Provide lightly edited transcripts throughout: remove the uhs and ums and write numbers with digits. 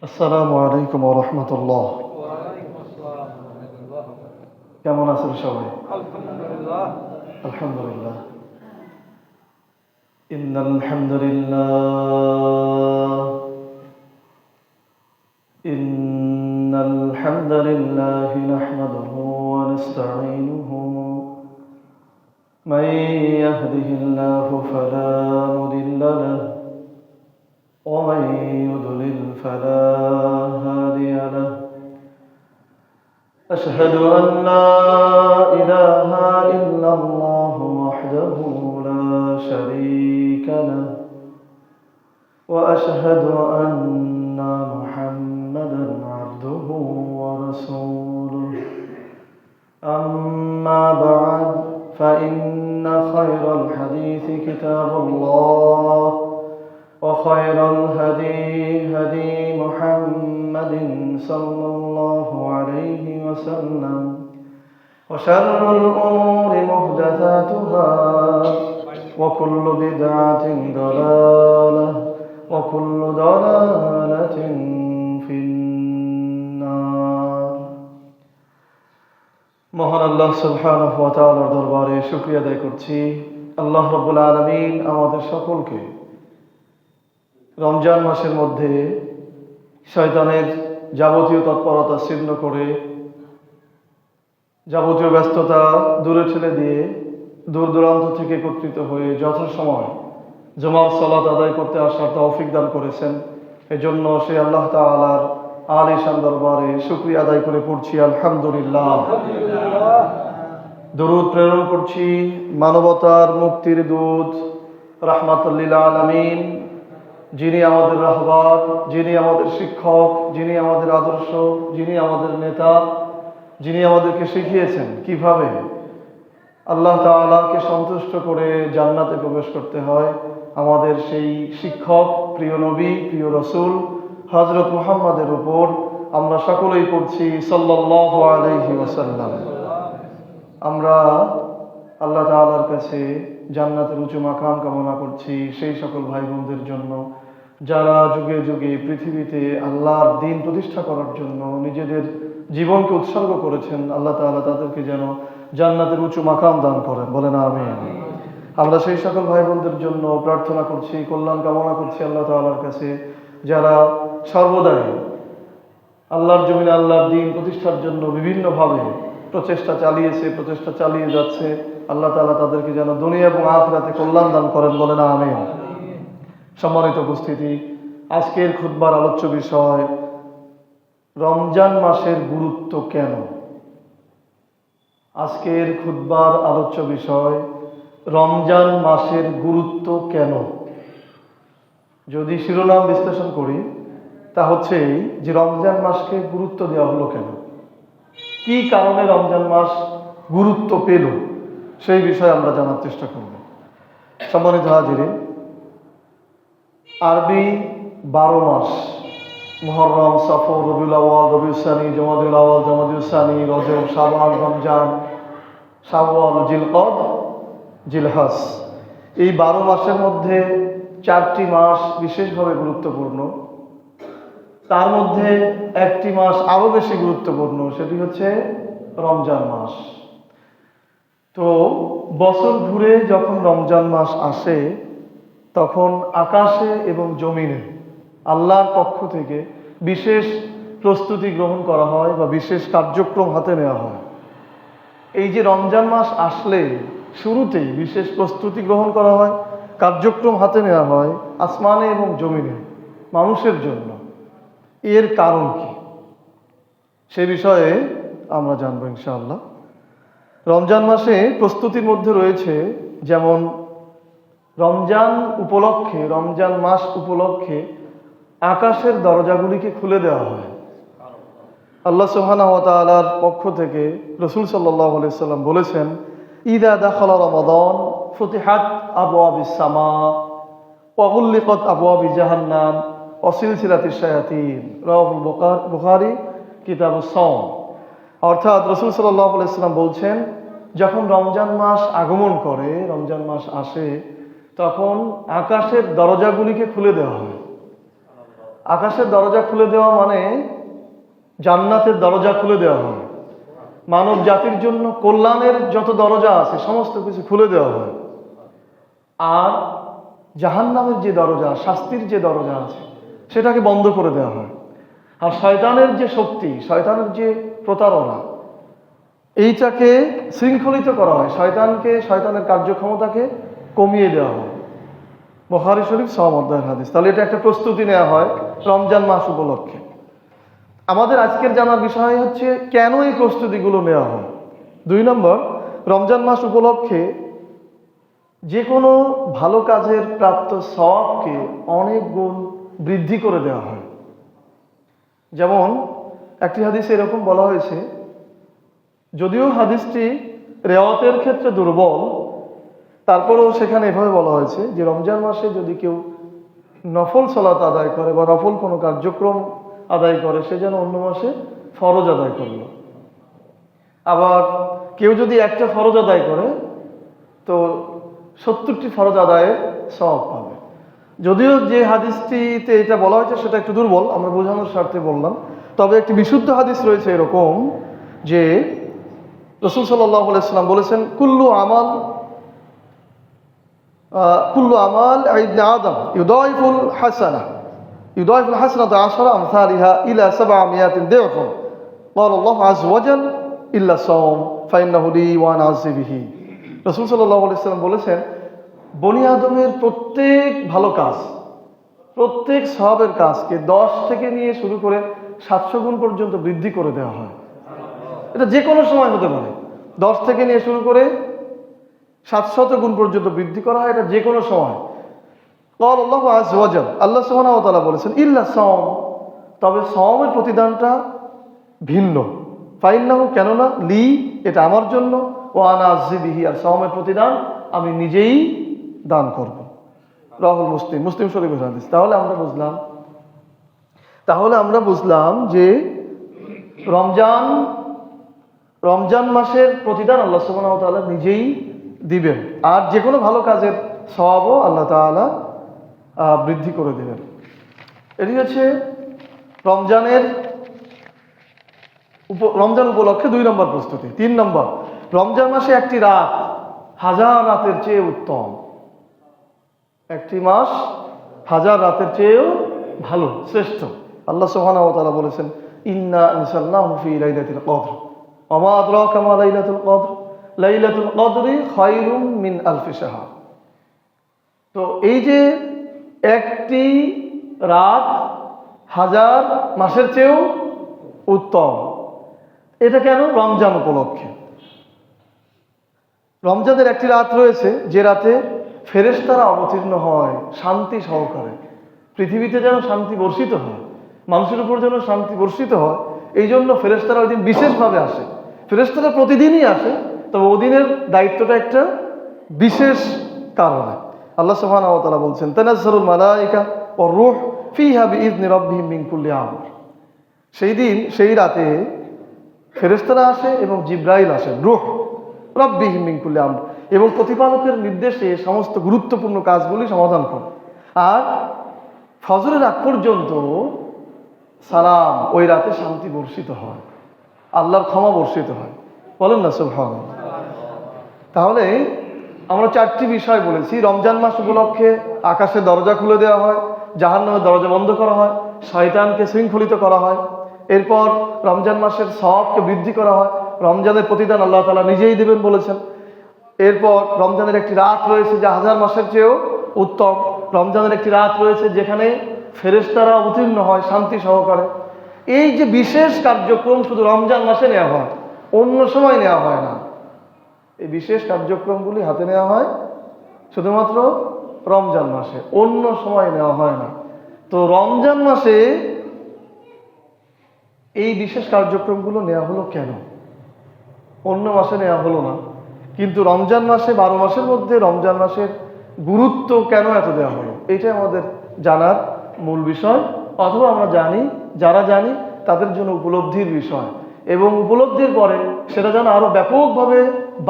আসসালামু আলাইকুম ওয়া রাহমাতুল্লাহ। ওয়ালাইকুম আসসালাম ওয়া রাহমাতুল্লাহ। কেমন আছেন সবাই? আলহামদুলিল্লাহ। আলহামদুলিল্লাহ। ইন্নাল হামদুলিল্লাহ ইন্নাল হামদুলিল্লাহ নাহমাদুহু ওয়া নাস্তাঈনুহু মান ইয়াহদিহিল্লাহু ফালা মুদিল্লা লাহু ওয়া মান ইউদ্লিল ফালা হাদিয়া লাহু। أشهد أن لا إله إلا الله وحده لا شريك له وأشهد أن محمدا عبده ورسوله. أما بعد فإن خير الحديث كتاب الله وخير الهدي هدي محمد صلى الله عليه وسلم وشر الأمور محدثاتها وكل بدعة ضلالة وكل ضلالة في النار. মহান আল্লাহ সুবহানাহু ওয়া তাআলার দরবারে শুকরিয়া আদায় করছি। আল্লাহ রাব্বুল আলামিন আমাদের সকলকে রমজান মাসের মধ্যে শয়তানের যাবতীয় তৎপরতা ছিন্ন করে, যাবতীয় ব্যস্ততা দূরে ঠেলে দিয়ে দূর দূরান্ত থেকে একত্রিত হয়ে যথাসময় জুমার সালাত আদায় করতে আসার তৌফিক দান করেছেন। এজন্য সে আল্লাহ তাআলার আলিশান দরবারে শুকরিয়া আদায় করে পড়ছি আলহামদুলিল্লাহ। দরুদ প্রেরণ করছি মানবতার মুক্তির দূত রাহমাতুল লিল আলামিন, যিনি আমাদের রাহবার, যিনি আমাদের শিক্ষক, যিনি আমাদের আদর্শ, যিনি আমাদের নেতা, যিনি আমাদেরকে শিখিয়েছেন কিভাবে আল্লাহ তাআলাকে সন্তুষ্ট করে জান্নাতে প্রবেশ করতে হয়। আমাদের সেই শিক্ষক, প্রিয় নবী, প্রিয় রাসূল হযরত মুহাম্মাদের উপর আমরা সকলেই পড়ছি সাল্লাল্লাহু আলাইহি ওয়াসাল্লাম। আমরা আল্লাহ তাআলার কাছে জান্নাতের উঁচু মাকাম কামনা করছি সেই সকল ভাই বোনদের জন্য যারা যুগে যুগে পৃথিবীতে আল্লাহর দ্বীন প্রতিষ্ঠা করার জন্য নিজেদের জীবনকে উৎসর্গ করেছেন। আল্লাহ তাআলা তাদেরকে যেন জান্নাতের উঁচু মাকাম দান করেন, বলেন আমিন। আমরা সেই সকল ভাই বোনদের জন্য প্রার্থনা করছি, কল্যাণ কামনা করছি আল্লাহ তাআলার কাছে, যারা সর্বদাই আল্লাহর জমিনে আল্লাহর দ্বীন প্রতিষ্ঠার জন্য বিভিন্নভাবে প্রচেষ্টা চালিয়ে যাচ্ছে। আল্লাহ তাআলা তাদেরকে যেন দুনিয়া এবং আখিরাতে কল্যাণ দান করেন, বলেন আমিন। সম্মানিত উপস্থিতি, আজকের খুতবার আলোচ্য বিষয় রমজান মাসের গুরুত্ব কেন। আজকের খুতবার আলোচ্য বিষয় রমজান মাসের গুরুত্ব কেন। যদি শিরোনাম বিশ্লেষণ করি তা হচ্ছে এই যে রমজান মাসকে গুরুত্ব দেওয়া হলো কেন, কি কারণে রমজান মাস গুরুত্ব পেল, সেই বিষয়ে আমরা জানার চেষ্টা করব। সম্মানিত হাজিরিন, আরবি 12 মাস মুহররম, সফর, রবিউল আউয়াল, রবিউল সানি, জমাদুল আউয়াল, জমাদুল সানি, রজব, শাবান, রমজান, শাওয়াল, জিলকদ, জিলহজ, এই 12 মাসের মধ্যে 4টি মাস বিশেষভাবে গুরুত্বপূর্ণ। তার মধ্যে একটি মাস আরো বেশি গুরুত্বপূর্ণ, সেটি হচ্ছে রমজান মাস। তো বছর ঘুরে যখন রমজান মাস আসে তখন আকাশে এবং জমিনে আল্লাহর পক্ষ থেকে বিশেষ প্রস্তুতি গ্রহণ করা হয় বা বিশেষ কার্যক্রম হাতে নেওয়া হয়। এই যে রমজান মাস আসলে শুরুতেই বিশেষ প্রস্তুতি গ্রহণ করা হয়, কার্যক্রম হাতে নেওয়া হয় আসমানে এবং জমিনে মানুষের জন্য, এর কারণ কি সে বিষয়ে আমরা জানবো ইনশাআল্লাহ। রমজান মাসে প্রস্তুতির মধ্যে রয়েছে যেমন রমজান মাস উপলক্ষে আকাশের দরজাগুলিকে খুলে দেওয়া হয়। আল্লাহ সুবহানাহু ওয়া তাআলার পক্ষ থেকে রাসূল সাল্লাল্লাহু আলাইহি সাল্লাম বলেছেন, ইযা দাখালা রমাদান ফুতিহাত আবওয়াবিস সামা ওয়া গুল্লিকাত আবওয়াবি জাহান্নাম ওয়া সিলসিলাতিশ শায়াতিন, রাওয়াহুল বুখারী কিতাবুস সাওম। অর্থাৎ রাসূল সাল্লাল্লাহু আলাইহি সাল্লাম বলছেন, যখন রমজান মাস আগমন করে, রমজান মাস আসে, তখন আকাশের দরজাগুলিকে খুলে দেওয়া হয়। আকাশের দরজা খুলে দেওয়া মানে জান্নাতের দরজা খুলে দেওয়া হয়। মানব জাতির জন্য কল্যাণের যত দরজা আছে সমস্ত কিছু খুলে দেওয়া হয়। আর জাহান্নামের যে দরজা, শাস্তির যে দরজা আছে সেটাকে বন্ধ করে দেওয়া হয়। আর শয়তানের যে শক্তি, শয়তানের যে প্রতারণা, এইটাকে শৃঙ্খলিত করা হয়। শয়তানের কার্যক্ষমতাকে কমিয়ে দেওয়া হয়। বুখারী শরীফ 6 অধ্যায়ের হাদিস। তাহলে এটা একটা প্রস্তুতি নেওয়া হয় রমজান মাস উপলক্ষে। আমাদের আজকের জানার বিষয় হচ্ছে কেন এই প্রস্তুতিগুলো নেওয়া হয়। 2 নম্বর, রমজান মাস উপলক্ষে যে কোনো ভালো কাজের প্রাপ্ত সওয়াবকে অনেক গুণ বৃদ্ধি করে দেওয়া হয়। যেমন একটি হাদিসে এরকম বলা হয়েছে, যদিও হাদিসটি রেওয়াতের ক্ষেত্রে দুর্বল, তারপরেও সেখানে এভাবে বলা হয়েছে যে রমজান মাসে যদি কেউ নফল সালাত আদায় করে বা নফল কোনো কার্যক্রম আদায় করে, সে যেন অন্য মাসে ফরজ আদায় করল। আবার কেউ যদি একটা ফরজ আদায় করে তো 70টি ফরজ আদায়ের সওয়াব পাবে। যদিও যে হাদিসটিতে এটা বলা হয়েছে সেটা একটু দুর্বল, আমরা বোঝানোর স্বার্থে বললাম। তবে একটি বিশুদ্ধ হাদিস রয়েছে এরকম যে রাসূল সাল্লাল্লাহু আলাইহি ওয়াসাল্লাম বলেছেন, কুল্লু আমাল ইবনে আদম ইউদাইফুল হাসানাতা 10 আমসালিহা ইলা 700 দি'ফান ক্বালা আল্লাহু আযজা ওয়া জাল ইল্লা সাওম ফাইন্নাহু লি ওয়া আনা আযজি বিহি। রাসূল সাল্লাল্লাহু আলাইহি ওয়াসাল্লাম বলেছেন, বনি আদমের প্রত্যেক ভালো কাজ, প্রত্যেক সওয়াবের কাজকে 10 থেকে নিয়ে শুরু করে 700 গুণ পর্যন্ত বৃদ্ধি করে দেওয়া হয়। এটা যে কোনো সময় হতে পারে। 10 থেকে নিয়ে শুরু করে 700 গুণ পর্যন্ত বৃদ্ধি করা হয়, এটা যে কোনো সময়। ক্বালা আল্লাহু আযজা ওয়া জাল, আল্লাহ সুবহানাহু ওয়া তাআলা বলেছেন, ইল্লা সাওম, তবে সাওমের প্রতিদানটা ভিন্ন। ফাইন্নাহু, কেননা, লি, এটা আমার জন্য, ওয়া আনা আযজি বিহি, আর সাওমের প্রতিদান আমি নিজেই দান করব। রাহুল মুসলিম শরীফের হাদিস। তাহলে আমরা বুঝলাম যে রমজান মাসের প্রতিদান আল্লাহ সুবহানাহু ওয়া তাআলা নিজেই দিবেন, আর যে কোনো ভালো কাজের সওয়াবও আল্লাহ তাআলা বৃদ্ধি করে দেবেন। এটি হচ্ছে রমজান উপলক্ষে 2 নম্বর প্রস্তুতি। 3 নম্বর, রমজান মাসে একটি রাত 1000 রাতের চেয়ে উত্তম। একটি মাস 1000 রাতের চেয়েও ভালো, শ্রেষ্ঠ। আল্লাহ সুবহানাহু ওয়া তাআলা বলেছেন, ইন্না আনসালনাহু ফি লাইলাতিল কদর ওয়া মা আদরাকা মা লাইলাতুল কদর লাইলাতুল কদরি খায়রুম মিন আলফি শাহর। তো এই যে একটি রাত 1000 মাসের চেয়েও উত্তম, এটা কেন? রমজান উপলক্ষে। রমজানের একটি রাত রয়েছে যে রাতে ফেরেশতারা অবতীর্ণ হয় শান্তি সহকারে। পৃথিবীতে যেন শান্তি বর্ষিত হয়, মানুষের উপর যেন শান্তি বর্ষিত হয়, এই জন্য ফেরেশতারা ওই দিন বিশেষভাবে আসে। ফেরেশতারা প্রতিদিনই আসে, তবে ওদিনের দায়িত্বটা একটা বিশেষ কারণে। আল্লাহ সুবহানাহু ওয়া তাআলা বলছেন, তানাজ্জালুল মালায়েকা ওয়ার রূহ ফিহা বিইذনি রাব্বিহিম মিন কুল্লি আমর। সেই দিন, সেই রাতে ফেরেশতারা আসে এবং জিবরাইল আসেন, রূহ রাব্বিহিম মিন কুল্লি আমর, এবং প্রতিপালকের নির্দেশে সমস্ত গুরুত্বপূর্ণ কাজগুলি সমাধান করে। আর ফজরের আগ পর্যন্ত সালাম, ওই রাতে শান্তি বর্ষিত হয়, আল্লাহর ক্ষমা বর্ষিত হয়। বলেন না সুবহানাল্লাহ। তাহলে আমরা 4টি বিষয় বলেছি। রমজান মাস উপলক্ষে আকাশের দরজা খুলে দেওয়া হয়, জাহান্নামের দরজা বন্ধ করা হয়, শয়তানকে শৃঙ্খলিত করা হয়। এরপর রমজান মাসের সওয়াবকে বৃদ্ধি করা হয়, রমজানের প্রতিদান আল্লাহ তাআলা নিজেই দেবেন বলেছেন। এরপর রমজানের একটি রাত রয়েছে যা 1000 মাসের চেয়েও উত্তম। রমজানের একটি রাত রয়েছে যেখানে ফেরেশতারা অবতীর্ণ হয় শান্তি সহকারে। এই যে বিশেষ কার্যক্রম শুধু রমজান মাসে নেওয়া হয়, অন্য সময় নেওয়া হয় না। এই বিশেষ কার্যক্রমগুলি হাতে নেওয়া হয় শুধুমাত্র রমজান মাসে, অন্য সময় নেওয়া হয় না। তো রমজান মাসে এই বিশেষ কার্যক্রমগুলো নেওয়া হলো কেন? অন্য মাসে নেওয়া হলো না, কিন্তু রমজান মাসে, 12 মাসের মধ্যে রমজান মাসের গুরুত্ব কেন এত দেওয়া হলো, এইটাই আমাদের জানার মূল বিষয়। অথবা আমরা জানি, যারা জানি তাদের জন্য উপলব্ধির বিষয়, এবং উপলব্ধির পরে সেটা যেন আরো ব্যাপকভাবে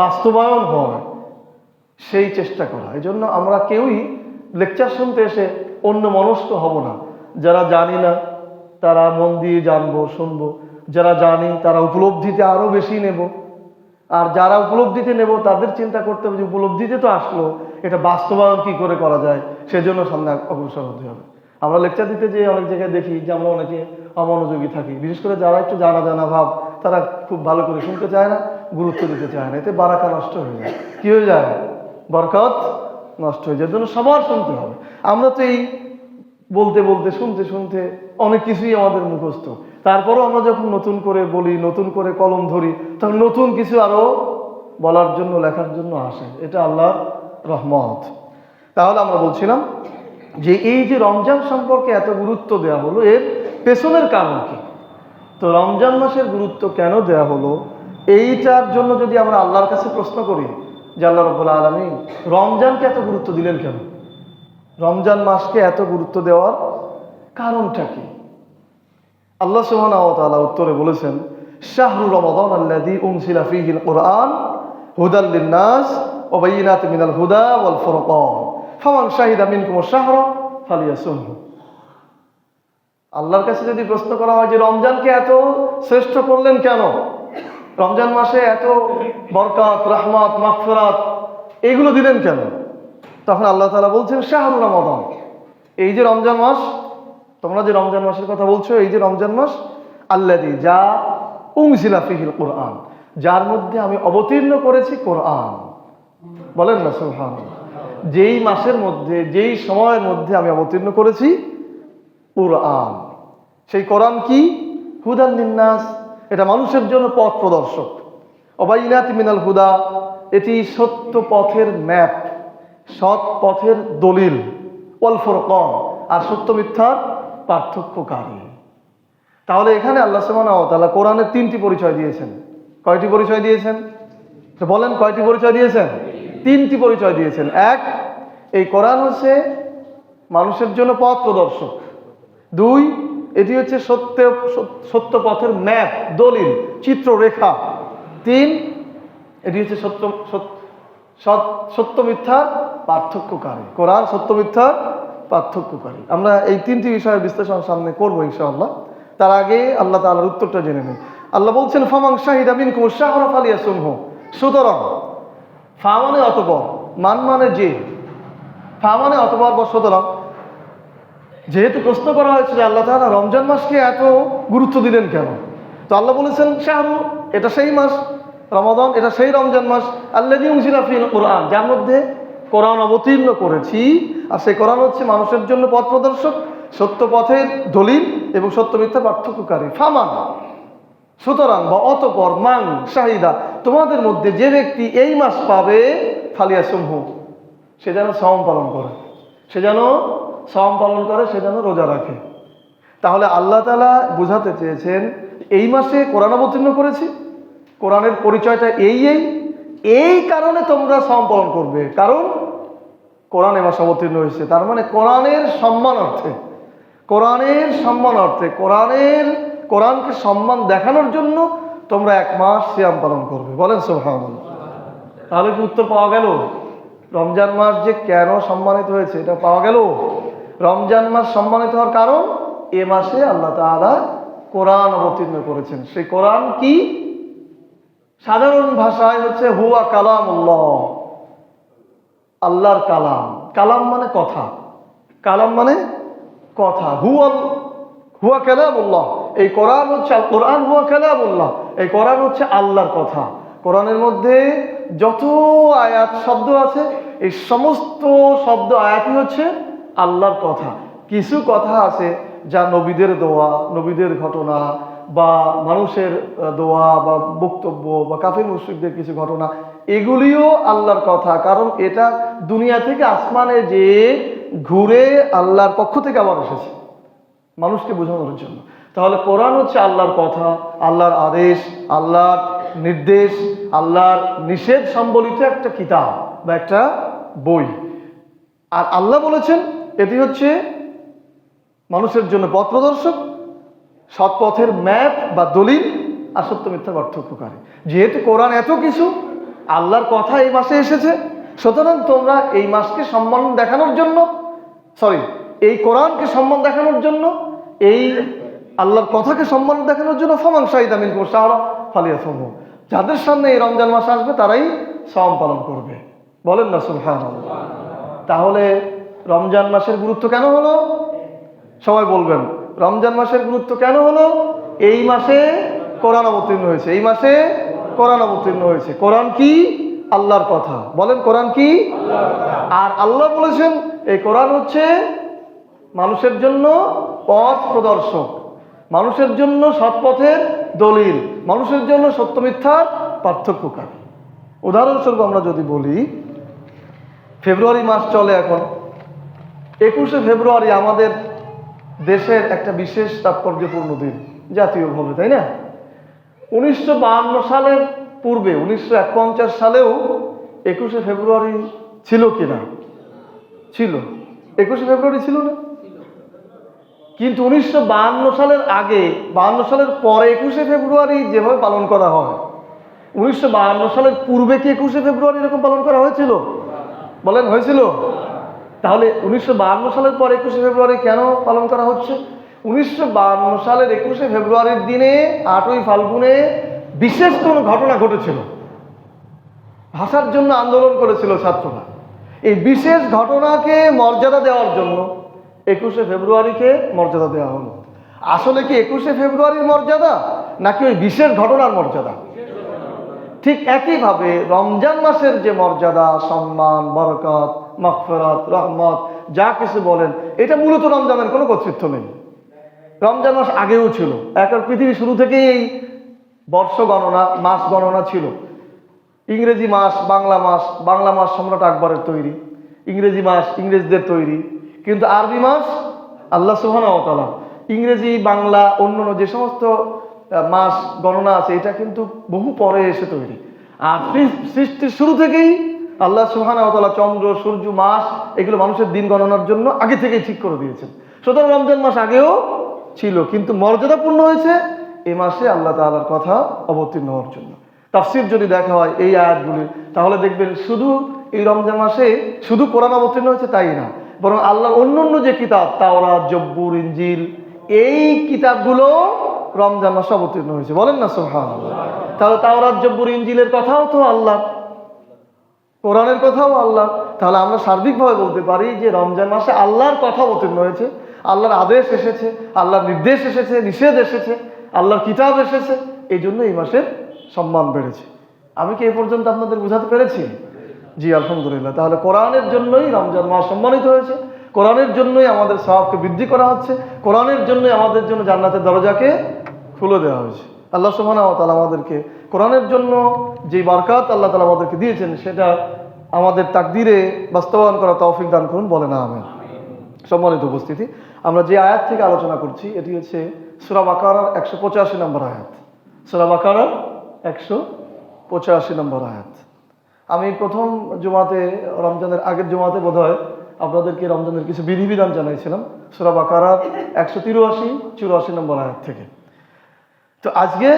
বাস্তবায়ন হয় সেই চেষ্টা করা। এই জন্য আমরা কেউই লেকচার শুনতে এসে অন্য মনস্ক হব না। যারা জানি না তারা মন দিয়ে জানবো, শুনবো। যারা জানি তারা উপলব্ধিতে আরো বেশি নেব। আর যারা উপলব্ধিতে নেব তাদের চিন্তা করতে হবে যে উপলব্ধিতে তো আসলো, এটা বাস্তবায়ন কি করে করা যায়, সেজন্য সামনে অগ্রসর হতে হবে। আমরা লেকচার দিতে যে অনেক জায়গায় দেখি যে আমরা অনেকে অমনোযোগী থাকি, বিশেষ করে যারা একটু জানা জানা ভাব, তারা খুব ভালো করে শুনতে চায় না, গুরুত্ব দিতে চায় না। এতে বারাকা নষ্ট হয়ে যায়। কি হয়ে যায়? বরকত নষ্ট হয়ে যায়। জন্য সবার শুনতে হবে। আমরা তো এই বলতে বলতে, শুনতে শুনতে অনেক কিছুই আমাদের মুখস্থ। তারপরও আমরা যখন নতুন করে বলি, নতুন করে কলম ধরি, তখন নতুন কিছু আরো বলার জন্য, লেখার জন্য আসে। এটা আল্লাহর রহমত। তাহলে আমরা বলছিলাম যে এই যে রমজান সম্পর্কে এত গুরুত্ব দেওয়া হলো, এর পেছনের কারণ কি? তো রমজান মাসের গুরুত্ব কেন দেওয়া হলো, এইটার জন্য যদি আমরা আল্লাহর কাছে প্রশ্ন করি যে আল্লাহ রাব্বুল আলামিন রমজানকে এত গুরুত্ব দিলেন কেন, রমজান মাসকে এত গুরুত্ব দেওয়ার কারণটা কি? আল্লাহ সুবহানাহু ওয়া তাআলা উত্তরে বলেছেন, শাহরু রমাদান আল্লাযী উনজিলা ফীহিল কুরআন হুদাল লিন-নাস ওয়া বায়িনাতিন মিনাল হুদা ওয়াল ফুরকান ফামান শাহিদা মিনকুমুশ শাহরা ফালিয়াসুমহু। আল্লাহর কাছে যদি প্রশ্ন করা হয় যে রমজানকে এত শ্রেষ্ঠ করলেন কেন, রমজান মাসে এত বরকত, রহমত, মাগফিরাত এগুলো দিলেন কেন, তখন আল্লাহ তাআলা বলছেন শাহরু রমাদান, এই যে রমজান মাস, তোমরা যে রমজান মাসের কথা বলছো, এই যে রমজান মাস, আল্লাযী যা উনজিলা ফীহিল কুরআন, যার মধ্যে আমি অবতীর্ণ করেছি কোরআন। বলেন না সুবহানাল্লাহ। যেই মাসের মধ্যে, যেই সময়ের মধ্যে আমি অবতীর্ণ করেছি কোরআন, সেই কোরআন কি? হুদাল লিন-নাস, এটা মানুষের জন্য পথ প্রদর্শক। ওয়া বায়িনাতিন মিনাল হুদা, এটি সত্য পথের ম্যাপ, সৎ পথের দলিল। ওয়াল ফুরকান, আর সত্য মিথ্যার পার্থক্যকারী। তাহলে এখানে আল্লাহ সুবহানাহু ওয়া তাআলা কোরআনের তিনটি পরিচয় দিয়েছেন। কয়টি পরিচয় দিয়েছেন? তো বলেন, কয়টি পরিচয় দিয়েছেন? তিনটি পরিচয় দিয়েছেন। এক, এই কোরআন হচ্ছে মানুষের জন্য পথ প্রদর্শক। দুই, এটি হচ্ছে সত্য পথের ম্যাপ, দলিল, চিত্ররেখা। তিন, এটি হচ্ছে সত্য মিথ্যার পার্থক্যকারী। কোরআন সত্য মিথ্যার পার্থক্যকারী। আমরা এই তিনটি বিষয়ের বিশ্লেষণ সামনে করবো ইনশাআল্লাহ। তার আগে আল্লাহ তাআলার উত্তরটা জেনে নিই। আল্লাহ বলছেন, ফামান শাহিদা মিনকুমুশ শাহরা ফালিয়াসুমহু। সুতরাং, ফা মানে অতঃপর, মান মানে যে, ফা মানে অতঃপর বা সুতরাং। যেহেতু প্রশ্ন করা হয়েছে যে আল্লাহ তাআলা রমজান মাসকে এত গুরুত্ব দিলেন কেন, তো আল্লাহ বলেছেন শাহরু, এটা সেই মাস, রমাদান এটা সেই রমজান মাস, আল্লাযী উনজিলা ফীহিল কুরআন, যার মধ্যে কোরআন অবতীর্ণ করেছি। আর সেই কোরআন হচ্ছে মানুষের জন্য পথ প্রদর্শক, সত্য পথের দলিল এবং সত্য মিথ্যা পার্থক্যকারী। ফামান, সুতরাং বা অতঃপর, মান শাহিদা, তোমাদের মধ্যে যে ব্যক্তি এই মাস পাবে, ফালিয়াসুমহু, সে যেন সাওম পালন করে, সে যেন সাওম পালন করে, সে যেন রোজা রাখে। তাহলে আল্লাহ তাআলা বুঝাতে চেয়েছেন এই মাসে কোরআন অবতীর্ণ করেছি, কোরআনের পরিচয়টা এই কারণে তোমরা সাওম পালন করবে, কারণ কোরআন এ মাসে অবতীর্ণ হয়েছে। তার মানে কোরআনের সম্মানার্থে, কোরআনের সম্মানার্থে, কোরআনকে সম্মান দেখানোর জন্য তোমরা এক মাস সিয়াম পালন করবে। বলেন সুবহানাল্লাহ। তাহলে কি উত্তর পাওয়া গেল? রমজান মাস যে কেন সম্মানিত হয়েছে এটা পাওয়া গেল। রমজান মাস সম্মানিত হওয়ার কারণ, এ মাসে আল্লাহ তাআলা কোরআন অবতীর্ণ করেছেন। সেই কোরআন কি? সাধারণ ভাষায় হচ্ছে হুয়া কালামুল্লাহ, আল্লাহর কালাম। কালাম মানে কথা, কালাম মানে কথা। হুয়া কালামুল্লাহ, এই কোরআন হচ্ছে আল কোরআন, হুয়া কালামুল্লাহ, এই কোরআন হচ্ছে আল্লাহর কথা। কোরআনের মধ্যে যত আয়াত শব্দ আছে, এই সমস্ত শব্দ আয়াতই হচ্ছে আল্লাহর কথা। কিছু কথা আছে যা নবীদের দোয়া, নবীদের ঘটনা, বা মানুষের দোয়া বা বক্তব্য, বা কাফির মুশরিকদের কিছু ঘটনা, এগুলিও আল্লাহর কথা। কারণ এটা দুনিয়া থেকে আসমানে যে ঘুরে আল্লাহর পক্ষ থেকে আবার এসেছে মানুষকে বোঝানোর জন্য। তাহলে কোরআন হচ্ছে আল্লাহর কথা, আল্লাহর আদেশ, আল্লাহর নির্দেশ, আল্লাহর নিষেধ সম্বলিত একটা কিতাব বা একটা বই। আর আল্লাহ বলেছেন এটি হচ্ছে মানুষের জন্য পথ প্রদর্শক, সৎ পথের ম্যাপ বা দলিল, আর সত্য মিথ্যা পার্থক্যকারী। যেহেতু কোরআন এত কিছু, আল্লাহর কথা এই মাসে এসেছে, সুতরাং তোমরা এই মাসকে সম্মান দেখানোর জন্য, এই কোরআনকে সম্মান দেখানোর জন্য, এই আল্লাহর কথাকে সম্মান দেখানোর জন্য ফামান শাহিদা মিনকুম শাহরা ফালিয়াসুমহু, যাদের সামনে এই রমজান মাস আসবে তারাই সাওম পালন করবে। বলেন না সুবহানাল্লাহ। তাহলে রমজান মাসের গুরুত্ব কেন হলো? সবাই বলবেন রমজান মাসের গুরুত্ব কেন হলো? এই মাসে কোরআন অবতীর্ণ হয়েছে, এই মাসে কোরআন অবতীর্ণ হয়েছে। কোরআন কি? আল্লাহর কথা। বলেন কোরআন কি? আর আল্লাহ বলেছেন এই কোরআন হচ্ছে মানুষের জন্য পথ প্রদর্শক, মানুষের জন্য সৎপথের দলিল, মানুষের জন্য সত্য মিথ্যার পার্থক্যকারী। উদাহরণস্বরূপ আমরা যদি বলি, ফেব্রুয়ারি মাস চলে এখন, 21শে ফেব্রুয়ারি আমাদের দেশের একটা বিশেষ তাৎপর্যপূর্ণ দিন জাতীয়ভাবে, তাই না? 1952 সালের পূর্বে 1951 সালেও 21শে ফেব্রুয়ারি ছিল কিনা? ছিল। 21শে ফেব্রুয়ারি ছিল না? কিন্তু 1952 সালের আগে, 52 সালের পরে 21শে ফেব্রুয়ারি যেভাবে পালন করা হয়, 1952 সালের পূর্বে কি 21শে ফেব্রুয়ারি এরকম পালন করা হয়েছিল? বলেন হয়েছিল? তাহলে 1952 সালের পর 21শে ফেব্রুয়ারি কেন পালন করা হচ্ছে? 1952 সালের 21শে ফেব্রুয়ারির দিনে 8ই ফাল্গুনে বিশেষ কোনো ঘটনা ঘটেছিল, ভাষার জন্য আন্দোলন করেছিল ছাত্ররা। এই বিশেষ ঘটনাকে মর্যাদা দেওয়ার জন্য 21শে ফেব্রুয়ারিকে মর্যাদা দেওয়া হলো। আসলে কি 21শে ফেব্রুয়ারির মর্যাদা নাকি ওই বিশেষ ঘটনার মর্যাদা? ঠিক একইভাবে রমজান মাসের যে মর্যাদা, সম্মান, বরকত, মাগফিরাত, রহমত যা কিছু বলেন, এটা মূলত রমজানের কোনো কর্তৃত্ব নেই। রমজান মাস আগেও ছিল, এখন পৃথিবী শুরু থেকেই এই বর্ষ গণনা, মাস গণনা ছিল। ইংরেজি মাস, বাংলা মাস সম্রাট আকবরের তৈরি, ইংরেজি মাস ইংরেজদের তৈরি, কিন্তু আরবি মাস আল্লাহ সুবহানাহু ওয়া তাআলা। ইংরেজি, বাংলা, অন্যান্য যে সমস্ত মাস গণনা আছে এটা কিন্তু বহু পরে এসে তৈরি। আর সৃষ্টির শুরু থেকেই আল্লাহ সুবহানাহু ওয়া তাআলা চন্দ্র, সূর্য, মাস এগুলো মানুষের দিন গণনার জন্য আগে থেকেই ঠিক করে দিয়েছেন। সুতরাং রমজান মাস আগেও ছিল, কিন্তু মর্যাদাপূর্ণ হয়েছে এই মাসে আল্লাহ তাআলার কথা অবতীর্ণ হওয়ার জন্য। তাফসীর যদি দেখা হয় এই আয়াতগুলি, তাহলে দেখবেন শুধু এই রমজান মাসে শুধু কোরআন অবতীর্ণ হয়েছে তাই না, বরং আল্লাহর অন্যান্য যে কিতাব তাওরাত, জব্বুর, ইনজিল, এই কিতাবগুলো রমজান মাসে অবতীর্ণ হয়েছে। বলেন না সুবহানাল্লাহ। তাহলে তাওরাত, জব্বুর, ইনজিলের কথাও তো আল্লাহ, কোরআনের কথাও আল্লাহ। তাহলে আমরা সার্বিকভাবে বলতে পারি যে রমজান মাসে আল্লাহর কথা অবতীর্ণ হয়েছে, আল্লাহর আদেশ এসেছে, আল্লাহর নির্দেশ এসেছে, নিষেধ এসেছে, আল্লাহর কিতাব এসেছে, এই জন্য এই মাসের সম্মান বেড়েছে। আমি কি এ পর্যন্ত আপনাদের বোঝাতে পেরেছি? জি আলহামদুলিল্লাহ। তাহলে কোরআনের জন্যই রমজান মাস সম্মানিত হয়েছে, কোরআনের জন্যই আমাদের সওয়াবকে বৃদ্ধি করা হচ্ছে, কোরআনের জন্যই আমাদের জন্য জান্নাতের দরজাকে খুলে দেওয়া হয়েছে। আল্লাহ সুবহানাহু ওয়া তাআলা আমাদেরকে কোরআনের জন্য যে বরকত আল্লাহ তাআলা আমাদেরকে দিয়েছেন সেটা আমাদের তাকদীরে বাস্তবায়ন করা তৌফিক দান করুন। বলেন আমিন। সম্মানিত উপস্থিতি, আমরা যে আয়াত থেকে আলোচনা করছি এটি হচ্ছে সূরা বাকারার 185 নম্বর আয়াত। সূরা বাকারার 185 নম্বর আয়াত। আমি প্রথম জুমাতে, রমজানের আগের জুমাতে বোধহয় আপনাদেরকে রমজানের কিছু বিধিবিধান জানাইছিলাম সূরা বাকারার 183-84 নম্বর আয়াত থেকে। তো আজকে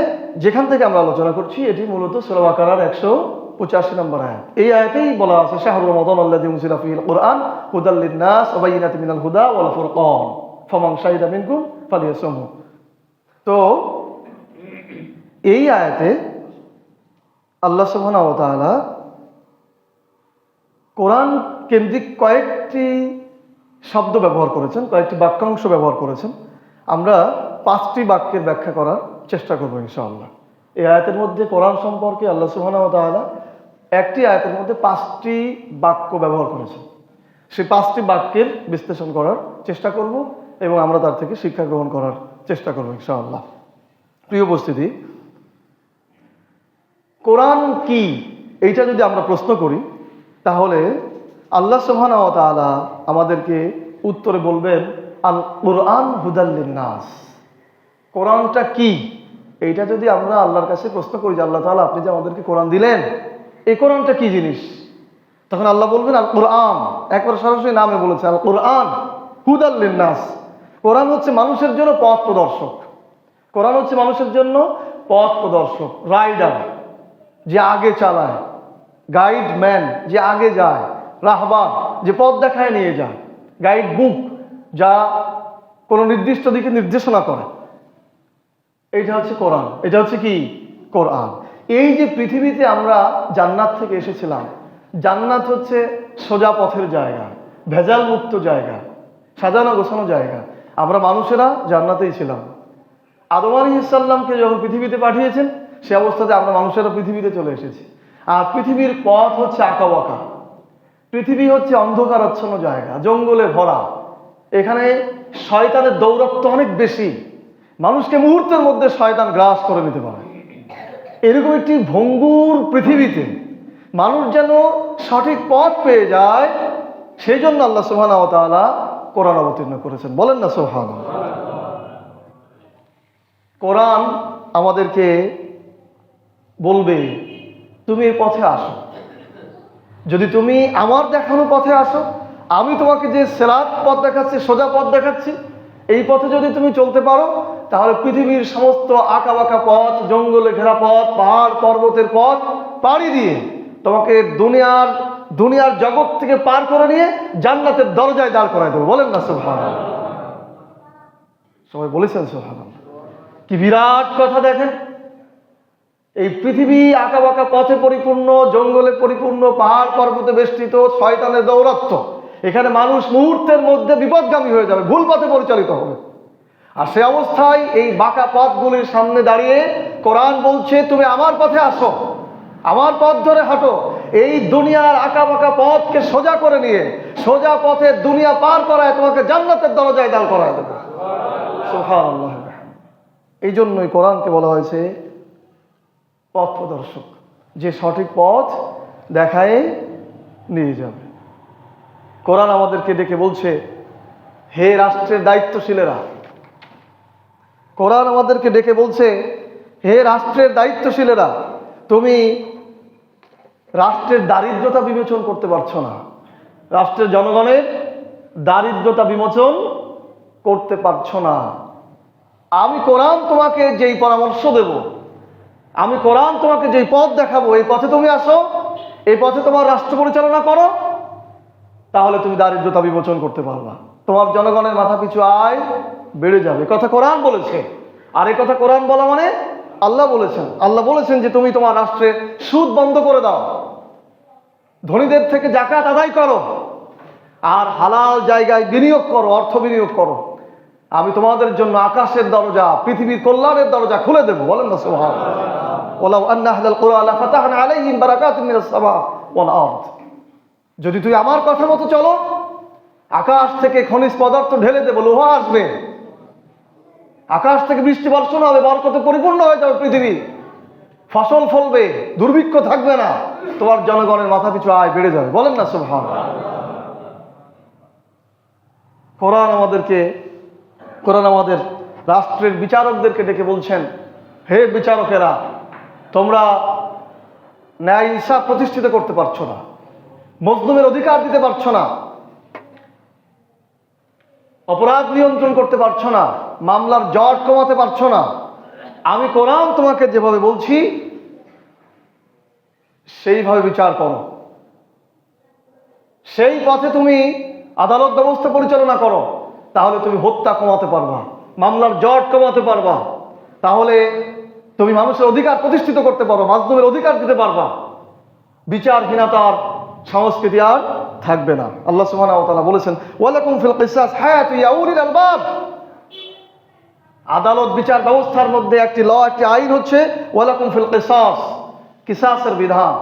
যেখান থেকে আমরা আলোচনা করছি এটি মূলত সূরা বাকারার 185 নম্বর আয়াত। এই আয়াতেই বলা আছে শাহরু রমাদান আল্লাযী উনজিলা ফীহিল কুরআন হুদাল লিন-নাস ওয়া বায়িনাতিন মিনাল হুদা ওয়াল ফুরকান ফামান শাহিদা মিনকুম ফালিয়াসুমহু। তো এই আয়াতে আল্লাহ সুবহানাহু ওয়া তাআলা কোরআন কেন্দ্রিক কয়েকটি শব্দ ব্যবহার করেছেন, কয়েকটি বাক্যাংশ ব্যবহার করেছেন। আমরা 5টি বাক্যের ব্যাখ্যা করার চেষ্টা করবো ইনশাআল্লাহ। এই আয়াতের মধ্যে কোরআন সম্পর্কে আল্লাহ সুবহানাহু ওয়া তাআলা একটি আয়াতের মধ্যে 5টি বাক্য ব্যবহার করেছেন। সেই 5টি বাক্যের বিশ্লেষণ করার চেষ্টা করব এবং আমরা তার থেকে শিক্ষা গ্রহণ করার চেষ্টা করবো ইনশাআল্লাহ। প্রিয় উপস্থিতি, কোরআন কি এইটা যদি আমরা প্রশ্ন করি তাহলে আল্লাহ সুবহানাহু ওয়া তাআলা আমাদেরকে উত্তরে বলবেন আল কুরআন হুদাল লিন-নাস। কোরআনটা কি এইটা যদি আমরা আল্লাহর কাছে প্রশ্ন করি যে আল্লাহ তাআলা আপনি যে আমাদেরকে কোরআন দিলেন, এই কোরআনটা কি জিনিস, তখন আল্লাহ বলবেন আল কুরআন। একবার সরাসরি নামে বলেছে আল কুরআন হুদাল লিন-নাস। কোরআন হচ্ছে মানুষের জন্য পথ প্রদর্শক। কোরআন হচ্ছে মানুষের জন্য পথ প্রদর্শক, রাইডার যে আগে চালায়, গাইড ম্যান যে আগে যায়, রাহবার যে পথ দেখায় নিয়ে যায়, গাইড বুক যা কোনো নির্দিষ্ট দিকে নির্দেশনা করে। এইটা হচ্ছে কোরআন। এটা হচ্ছে কি? কোরআন। এই যে পৃথিবীতে আমরা জান্নাত থেকে এসেছিলাম, জান্নাত হচ্ছে সোজা পথের জায়গা, ভেজাল মুক্ত জায়গা, সাজানো গোছানো জায়গা। আমরা মানুষেরা জান্নাতেই ছিলাম। আদম আলাইহিস সালামকে যখন পৃথিবীতে পাঠিয়েছেন, সে অবস্থাতে আমরা মানুষেরা পৃথিবীতে চলে এসেছি। আর পৃথিবীর পথ হচ্ছে আঁকা বাঁকা। পৃথিবী হচ্ছে অন্ধকারাচ্ছন্ন জায়গা, জঙ্গলে ভরা। এখানে শয়তানের দৌরত্ব অনেক বেশি। মানুষকে মুহূর্তের মধ্যে শয়তান গ্রাস করে নিতে পারে। এরকম একটি ভঙ্গুর পৃথিবীতে মানুষ যেন সঠিক পথ পেয়ে যায়, সেই জন্য আল্লাহ সুবহানাহু ওয়া তাআলা কোরআন অবতীর্ণ করেছেন। বলেন না সুবহানাল্লাহ। কোরআন আমাদেরকে বলবে, তুমি এই পথে আসো। যদি তুমি আমার দেখানো পথে আসো, আমি তোমাকে যে সিরাত পথ দেখাচ্ছি, সোজা পথ দেখাচ্ছি, এই পথে যদি তুমি চলতে পারো, তাহলে পৃথিবীর সমস্ত আঁকা বাঁকা পথ, জঙ্গলে ঘেরা পথ, পাহাড় পর্বতের পথ পাড়ি দিয়ে তোমাকে দুনিয়ার জগৎ থেকে পার করে নিয়ে জান্নাতের দরজায় দাঁড় করায় দেবো। বলেন না সুবহানাল্লাহ। সবাই বলেছেন সুবহানাল্লাহ। কি বিরাট কথা! দেখেন, এই পৃথিবী আঁকা বাঁকা পথে পরিপূর্ণ, জঙ্গলে পরিপূর্ণ, পাহাড় পর্বতে বেষ্টিত, শয়তানের দৌরাত্ম্য। এখানে মানুষ মুহূর্তের মধ্যে বিপদগামী হয়ে যাবে, ভুল পথে পরিচালিত হবে। আর সে অবস্থায় এই বাঁকা পথগুলির সামনে দাঁড়িয়ে কোরআন বলছে, তুমি আমার পথে আসো, আমার পথ ধরে হাঁটো। এই দুনিয়ার আঁকা বাঁকা পথকে সোজা করে নিয়ে সোজা পথে দুনিয়া পার করায় তোমাকে জান্নাতের দরজায় দাঁড় করায় দেবে। সুবহানাল্লাহ। এই জন্যই কোরআনকে বলা হয়েছে পথ প্রদর্শক, যে সঠিক পথ দেখায় নিয়ে যাবে। কোরআন আমাদেরকে ডেকে বলছে, হে রাষ্ট্রের দায়িত্বশীলেরা। কোরআন আমাদেরকে ডেকে বলছে, হে রাষ্ট্রের দায়িত্বশীলেরা, তুমি রাষ্ট্রের দারিদ্রতা বিমোচন করতে পারছো না, রাষ্ট্রের জনগণের দারিদ্রতা বিমোচন করতে পারছো না। আমি কোরআন তোমাকে যেই পরামর্শ দেব, আমি কোরআন তোমাকে যেই পথ দেখাবো, এই পথে তুমি আসো, এই পথে তোমার রাষ্ট্র পরিচালনা করো, তাহলে তুমি দারিদ্রতা বিমোচন করতে পারবা। তোমার জনগণের মাথা পিছু আয় বেড়ে যাবে। কথা কোরআন বলেছে। আর এই কথা কোরআন বলা মানে আল্লাহ বলেছেন। আল্লাহ বলেছেন যে তুমি তোমার রাষ্ট্রে সুদ বন্ধ করে দাও, ধনীদের থেকে যাকাত আদায় করো, আর হালাল জায়গায় বিনিয়োগ করো, অর্থ বিনিয়োগ করো। আমি তোমাদের জন্য আকাশের দরজা, পৃথিবীর কল্যাণের দরজা খুলে দেবো। বলেন না সুবহানাল্লাহ। ওয়ালাউ আন্না আহলাল কুরআ লাফাতাহনা আলাইহিম বারাকাতিন মিনাস সামা ওয়াল আরদ। যদি তুই আমার কথা মতো চলো, আকাশ থেকে খনিজ পদার্থ ঢেলে দেবো, লোহা আসবে, আকাশ থেকে বৃষ্টি বর্ষণ হবে, বরকতে পরিপূর্ণ হয়ে যাবে পৃথিবী, ফসল ফলবে, দুর্ভিক্ষ থাকবে না, তোমার জনগণের মাথা পিছু আয় বেড়ে যাবে। বলেন না সুবহানাল্লাহ। কোরআন আমাদের রাষ্ট্রের বিচারকদেরকে ডেকে বলছেন, হে বিচারকেরা, তোমরা ন্যায় ইনসাফ প্রতিষ্ঠিত করতে পারছো না, মজলুমের অধিকার দিতে পারছো না, অপরাধ নিয়ন্ত্রণ করতে পারছো না, মামলার জট কমাতে পারছো না। আমি কোরআন তোমাকে যেভাবে বলছি সেইভাবে বিচার করো, সেই পথে তুমি আদালত ব্যবস্থা পরিচালনা করো, তাহলে তুমি হত্যা কমাতে পারবা, মামলার জট কমাতে পারবা, তাহলে তুমি মানুষের অধিকার প্রতিষ্ঠিত করতে পারো, মাজলুমের অধিকার দিতে পারবা, বিচারহীনতার সংস্কৃতি আর থাকবে না। আল্লাহ সুবহানাহু ওয়া তাআলা বলেছেন, ওয়ালাকুম ফিল কিসাস হায়াতুন ইয়া উলিল আলবাব। আদালত বিচার ব্যবস্থার মধ্যে একটি একটি আইন হচ্ছে ওয়ালাকুম ফিল কিসাস, কিসাসের বিধান,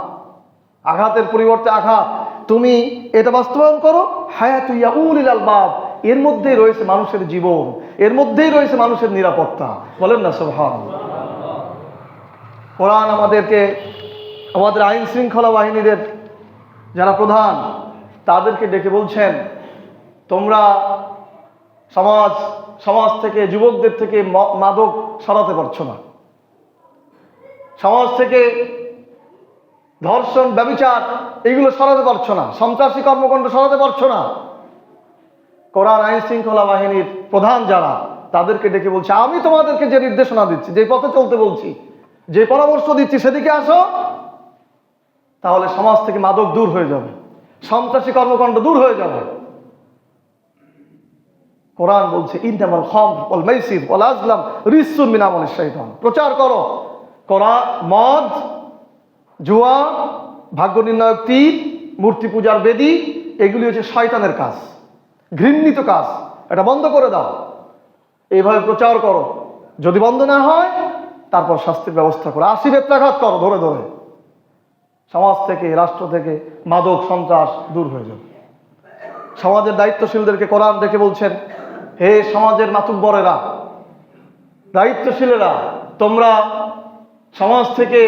আঘাতের পরিবর্তে আঘাত। তুমি এটা বাস্তবায়ন করো, হায়াতুন ইয়া উলিল আলবাব। এর মধ্যেই রয়েছে মানুষের জীবন, এর মধ্যেই রয়েছে মানুষের নিরাপত্তা। বলেন না সুবহানাল্লাহ। কোরআন আমাদেরকে, আমাদের আইন শৃঙ্খলা বাহিনীদের যারা প্রধান, তাদেরকে ডেকে বলছেন, তোমরা সমাজ থেকে, যুবকদের থেকে মাদক সরাতে পারছো না, সমাজ থেকে ধর্ষণ, ব্যভিচার এগুলো সরাতে পারছো না, সন্ত্রাসী কর্মকাণ্ড সরাতে পারছো না। কোরআন আইন শৃঙ্খলা বাহিনীর প্রধান যারা, তাদেরকে ডেকে বলছে, আমি তোমাদেরকে যে নির্দেশনা দিচ্ছি, যে পথে চলতে বলছি, যে পরামর্শ দিচ্ছি, সেদিকে আসো, তাহলে সমাজ থেকে মাদক দূর হয়ে যাবে, সন্ত্রাসী কর্মকাণ্ড দূর হয়ে যাবে। কোরআন বলছে ইন্নামাল খামর ওয়াল মাইসির ওয়াল আজলাম রিজসুম মিন আমালিশ শাইতান। প্রচার করো কোরআন, মদ, জুয়া, ভাগ্য নির্ণায়ক তীর, মূর্তি পূজার বেদী, এগুলি হচ্ছে শয়তানের কাজ, ঘৃণিত কাজ। এটা বন্ধ করে দাও, এইভাবে প্রচার করো। যদি বন্ধ না হয় তারপর শাস্তির ব্যবস্থা করো। 80 বেত্রাঘাত করো ধরে ধরে। সমাজ থেকে, রাষ্ট্র থেকে মাদক সন্ত্রাস দূর হয়ে যাবে। সমাজের দায়িত্বশীলদেরকে কোরআন ডেকে বলছেন, হে সমাজের মাতুব্বরেরা, দায়িত্বশীলেরা, তোমরা সমাজ থেকে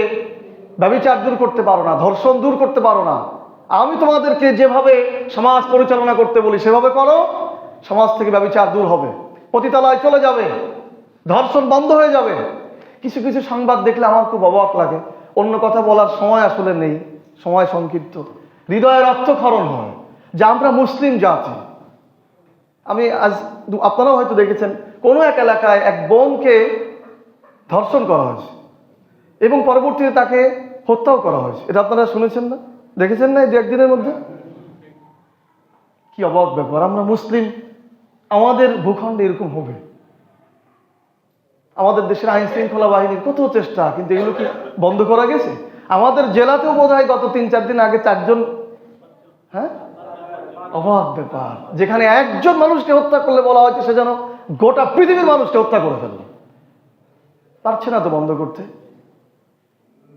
ব্যভিচার দূর করতে পারো না, ধর্ষণ দূর করতে পারো না। আমি তোমাদেরকে যেভাবে সমাজ পরিচালনা করতে বলি সেভাবে করো, সমাজ থেকে ব্যভিচার দূর হবে, পতিতালয় চলে যাবে, ধর্ষণ বন্ধ হয়ে যাবে। কিছু কিছু সংবাদ দেখলে আমার খুব অবাক লাগে। অন্য কথা বলার সময় আসলে নেই, সময় সংক্ষিপ্ত। হৃদয়ের রক্তক্ষরণ হয় যে আমরা মুসলিম জাতি। আমি আজ, আপনারাও হয়তো দেখেছেন, কোনো এক এলাকায় এক বোনকে ধর্ষণ করা হয়েছে এবং পরবর্তীতে তাকে হত্যাও করা হয়েছে। এটা আপনারা শুনেছেন না, দেখেছেন না এই 2-1 দিনের মধ্যে? কি অবাক ব্যাপার! আমরা মুসলিম, আমাদের ভূখণ্ডে এরকম হবে? আমাদের দেশের আইন শৃঙ্খলা বাহিনীর কত চেষ্টা, কিন্তু এগুলো কি বন্ধ করা গেছে? আমাদের জেলাতেও বোধ হয় গত 3-4 দিন আগে 4 জন, হ্যাঁ, অবাক ব্যাপার, যেখানে একজন মানুষকে হত্যা করলে বলা হয়েছে সে যেন গোটা পৃথিবীর মানুষকে হত্যা করে ফেলল। পারছে না তো বন্ধ করতে।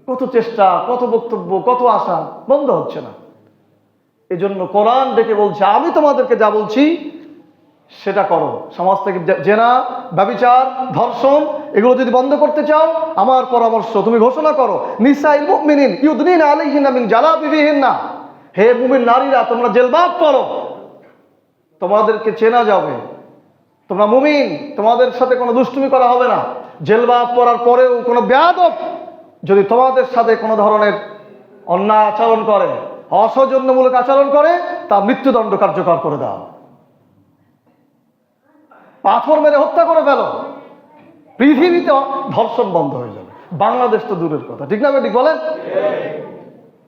কত চেষ্টা, কত বক্তব্য, কত আশা, বন্ধ হচ্ছে না। এজন্য কোরআন ডেকে বলছে, আমি তোমাদেরকে যা বলছি সেটা করো। সমাজ থেকে জেনা, ব্যভিচার, ধর্ষণ এগুলো যদি বন্ধ করতে চাও, আমার পরামর্শ, তুমি ঘোষণা করো, নিসাইল মুমিনিন ইউদনিনা আলাইহিন্না মিন জালাবিবিহিন্না, হে মুমিন নারীরা তোমরা জিলবাব পরো, তোমাদেরকে চেনা যাবে, তোমরা মুমিন, তোমাদের সাথে কোনো দুষ্টুমি করা হবে না। জিলবাব পরার পরেও কোনো বেয়াদব যদি তোমাদের সাথে কোনো ধরনের অন্যায় আচরণ করে, অসৌজন্যমূলক আচরণ করে, তার মৃত্যুদণ্ড কার্যকর করে দাও, পাথর মেরে হত্যা করে ফেলো। পৃথিবীতে ধর্ষণ বন্ধ হয়ে যাবে। বাংলাদেশ তো দূরের কথা, ঠিক না ঠিক বলেন?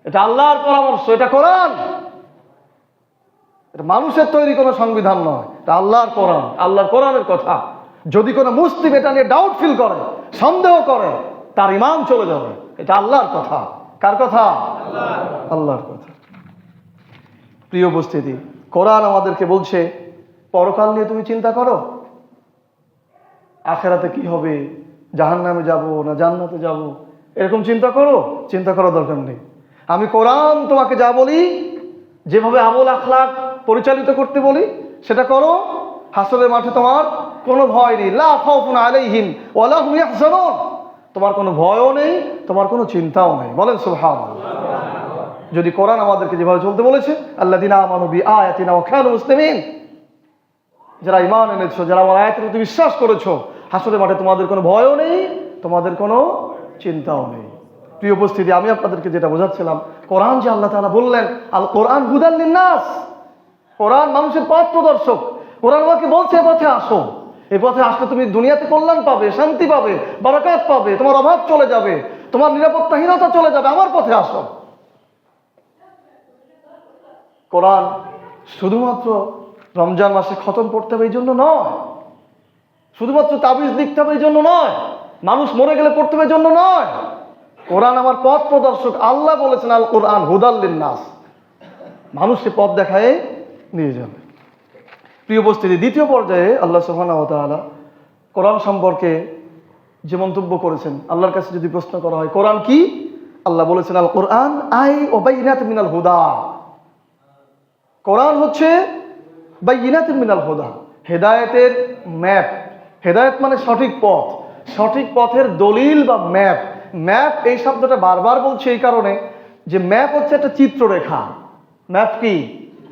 এটা আল্লাহর পরামর্শ, এটা কোরআন, এটা মানুষের তৈরি কোনো সংবিধান নয়, এটা আল্লাহর কোরআন, আল্লাহর কোরআনের কথা। যদি কোনো মুসলিম এটা নিয়ে ডাউট ফিল করে, সন্দেহ করে, তার ঈমান চলে যাবে। এটা আল্লাহর কথা। কার কথা? আল্লাহর কথা। প্রিয় উপস্থিতি, কোরআন আমাদেরকে বলছে পরকাল নিয়ে তুমি চিন্তা করো, আখেরাতে কি হবে, জাহান্নামে যাব না জান্নাতে যাব, এরকম চিন্তা করো। চিন্তা করার দরকার নেই। আমি কোরআন তোমাকে যা বলি, যেভাবে আমল আখলাক পরিচালিত করতে বলি সেটা করো। হাসরের মাঠে তোমার কোনো ভয় নেই, লা খাউফুন আলাইহিম ওয়া লা হুম ইয়াহজানুন, তোমার কোনো ভয়ও নেই, তোমার কোনো চিন্তাও নেই। বলেন সুবহানাল্লাহ। যদি কোরআন আমাদেরকে যেভাবে চলতে বলেছে, আল্লাযিনা আমানু বিআয়াতিনা ওয়া কানু মুসলিমিন, যারা ঈমান এনেছো, যারা আমার আয়াতের প্রতি বিশ্বাস করেছো, হাসরের মাঠে তোমাদের কোনো ভয়ও নেই, তোমাদের কোনো চিন্তাও নেই। প্রিয় উপস্থিতি, আমি আপনাদেরকে যেটা বোঝাচ্ছিলাম, কোরআন যে আল্লাহ তাআলা বললেন, আল কোরআন হুদাল লিন্নাস, কোরআন মানুষের পথ প্রদর্শক। কোরআন আমাকে বলছে এ পথে আসো, এই পথে আসলে তুমি দুনিয়াতে কল্যাণ পাবে, শান্তি পাবে, বারাকাত পাবে, তোমার অভাব চলে যাবে, তোমার নিরাপত্তাহীনতা চলে যাবে, আমার পথে আসো। কোরআন শুধুমাত্র রমজান মাসে খতম পড়তে হবে এই জন্য নয়, শুধুমাত্র তাবিজ লিখতে হবে এই জন্য নয়, মানুষ মরে গেলে পড়তে হবে এই জন্য নয়। কোরআন আমার পথ প্রদর্শক। আল্লাহ বলেছেন আল কোরআন হুদাল লিন্নাস, মানুষকে পথ দেখায় নিয়ে যাবে। প্রিয় উপস্থিতি, দ্বিতীয় পর্যায়ে আল্লাহ সুবহানাহু ওয়া তাআলা কোরআন সম্পর্কে যে মন্তব্য করেছেন, আল্লাহর কাছে যদি প্রশ্ন করা হয় কোরআন কি, আল্লাহ বলেছেন আল কোরআন আই ওয়া বাইনাতুম মিনাল হুদা, কোরআন হচ্ছে বাইনাতুম মিনাল হুদা, হেদায়েতের ম্যাপ। হেদায়েত মানে সঠিক পথ, সঠিক পথের দলিল বা ম্যাপ। ম্যাপ এই শব্দটা বারবার বলছে এই কারণে যে ম্যাপ হচ্ছে একটা চিত্ররেখা। ম্যাপ কি?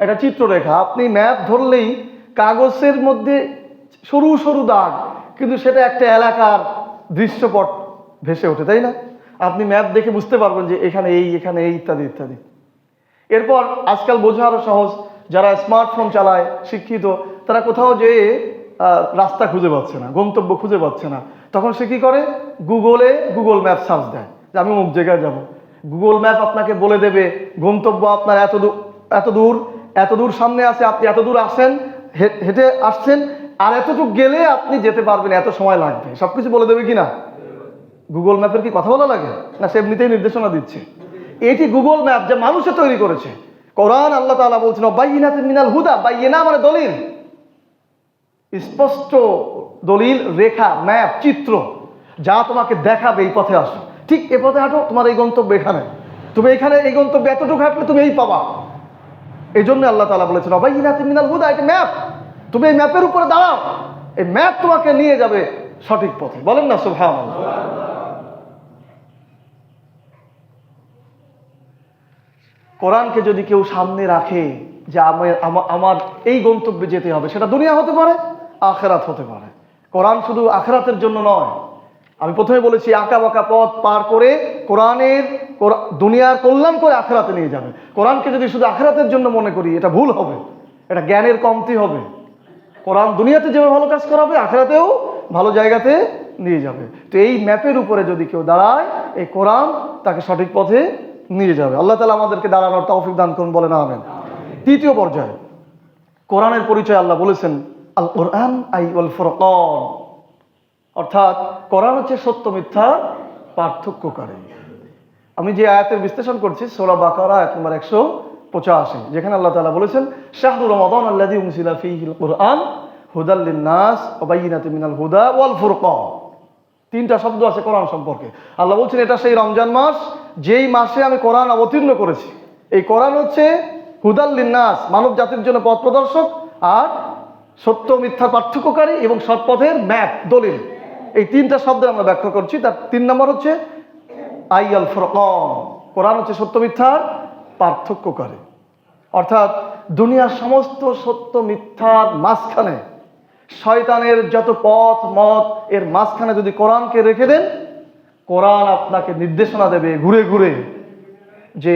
একটা চিত্ররেখা। আপনি ম্যাপ ধরলেই কাগজের মধ্যে সরু সরু দাগ, কিন্তু সেটা একটা এলাকার দৃশ্যপট ভেসে ওঠে, তাই না? আপনি ম্যাপ দেখে বুঝতে পারবেন যে এখানে এই, এখানে এই, ইত্যাদি ইত্যাদি। এরপর আজকাল বোঝা আরো সহজ, যারা স্মার্টফোন চালায়, শিক্ষিত, তারা কোথাও যেয়ে রাস্তা খুঁজে পাচ্ছে না, গন্তব্য খুঁজে পাচ্ছে না, তখন সে কি করে? গুগল ম্যাপ সার্চ দেয় যে আমি অমুক জায়গায় যাব। গুগল ম্যাপ আপনাকে বলে দেবে গন্তব্য আপনার এত দূর সামনে আছে, আপনি এত দূর আসেন, হেঁটে আসছেন, আর এতটুকু গেলে আপনি যেতে পারবেন, এত সময় লাগবে, সবকিছু বলে দেবে কিনা? গুগল ম্যাপের কি কথা বলা লাগে না? সে এমনিতেই নির্দেশনা দিচ্ছে। এটি গুগল ম্যাপ যা মানুষে তৈরি করেছে। কোরআন আল্লাহ তাআলা বলছেন বাইয়িনাতিন মিনাল হুদা, বাইয়িনা মানে দলিল, স্পষ্ট দলিল, রেখা, ম্যাপ, চিত্র যা তোমাকে দেখাবে এই পথে আসো, ঠিক এ পথে হাঁটো, তোমার এই গন্তব্য এখানে, তুমি এখানে এই গন্তব্যে এতটুকু হাঁটলে তুমি এই পাবা। এই জন্য আল্লাহ তাআলা বলেছেন বাইয়িনাতিন মিনাল হুদা, এটা ম্যাপ, তুমি এই ম্যাপের উপরে দাঁড়াও, এই ম্যাপ তোমাকে নিয়ে যাবে সঠিক পথে। বলেন না সুবহানাল্লাহ। কোরআনকে যদি কেউ সামনে রাখে যে আমার এই গন্তব্যে যেতে হবে, সেটা দুনিয়া হতে পারে, আখেরাত হতে পারে। কোরআন শুধু আখেরাতের জন্য নয়। আমি প্রথমে বলেছি আঁকা বাঁকা পথ পার করে দুনিয়ার কল্যাণ করে আখেরাতে নিয়ে যাবে। কোরআনকে যদি শুধু আখেরাতের জন্য মনে করি, এটা ভুল হবে, এটা জ্ঞানের কমতি হবে। কোরআন দুনিয়াতে যেভাবে ভালো কাজ করাবে, আখেরাতেও ভালো জায়গাতে নিয়ে যাবে। তো এই ম্যাপের উপরে যদি কেউ দাঁড়ায়, এই কোরআন তাকে সঠিক পথে নিয়ে যাবে। আল্লাহ তাআলা আমাদেরকে দাঁড়ানোর তৌফিক দান করুন, বলেন আমিন। তৃতীয় পর্যায়ে কোরআনের পরিচয় আল্লাহ বলেছেন আল কোরআন আই ওয়াল ফুরকান, অর্থাৎ কোরআন হচ্ছে সত্য মিথ্যার পার্থক্যকারী। আমি যে আয়াতের বিশ্লেষণ করছি সূরা বাকারা আয়াত নম্বর 185, যেখানে আল্লাহ তাআলা বলেছেন শাহরু রমাদান আল্লাযী উনজিলা ফীহিল কুরআন হুদাল লিন-নাস ওয়া বায়িনাতিন মিনাল হুদা ওয়াল ফুরকান। তিনটা শব্দ আছে কোরআন সম্পর্কে। আল্লাহ বলছেন এটা সেই রমজান মাস, যেই মাসে আমি কোরআন অবতীর্ণ করেছি। এই কোরআন হচ্ছে হুদাল লিন-নাস, মানব জাতির জন্য পথ প্রদর্শক, আর সত্য মিথ্যার পার্থক্যকারী এবং সৎপথের ম্যাপ, দলিল। এই তিনটা শব্দের আমরা ব্যাখ্যা করছি। তার 3 নম্বর হচ্ছে আই আল ফুরকান, কোরআন হচ্ছে সত্য মিথ্যার পার্থক্যকারী। অর্থাৎ দুনিয়ার সমস্ত সত্য মিথ্যার মাঝখানে, শয়তানের যত পথ মত এর মাঝখানে যদি কোরআনকে রেখে দেন, কোরআন আপনাকে নির্দেশনা দেবে ঘুরে ঘুরে যে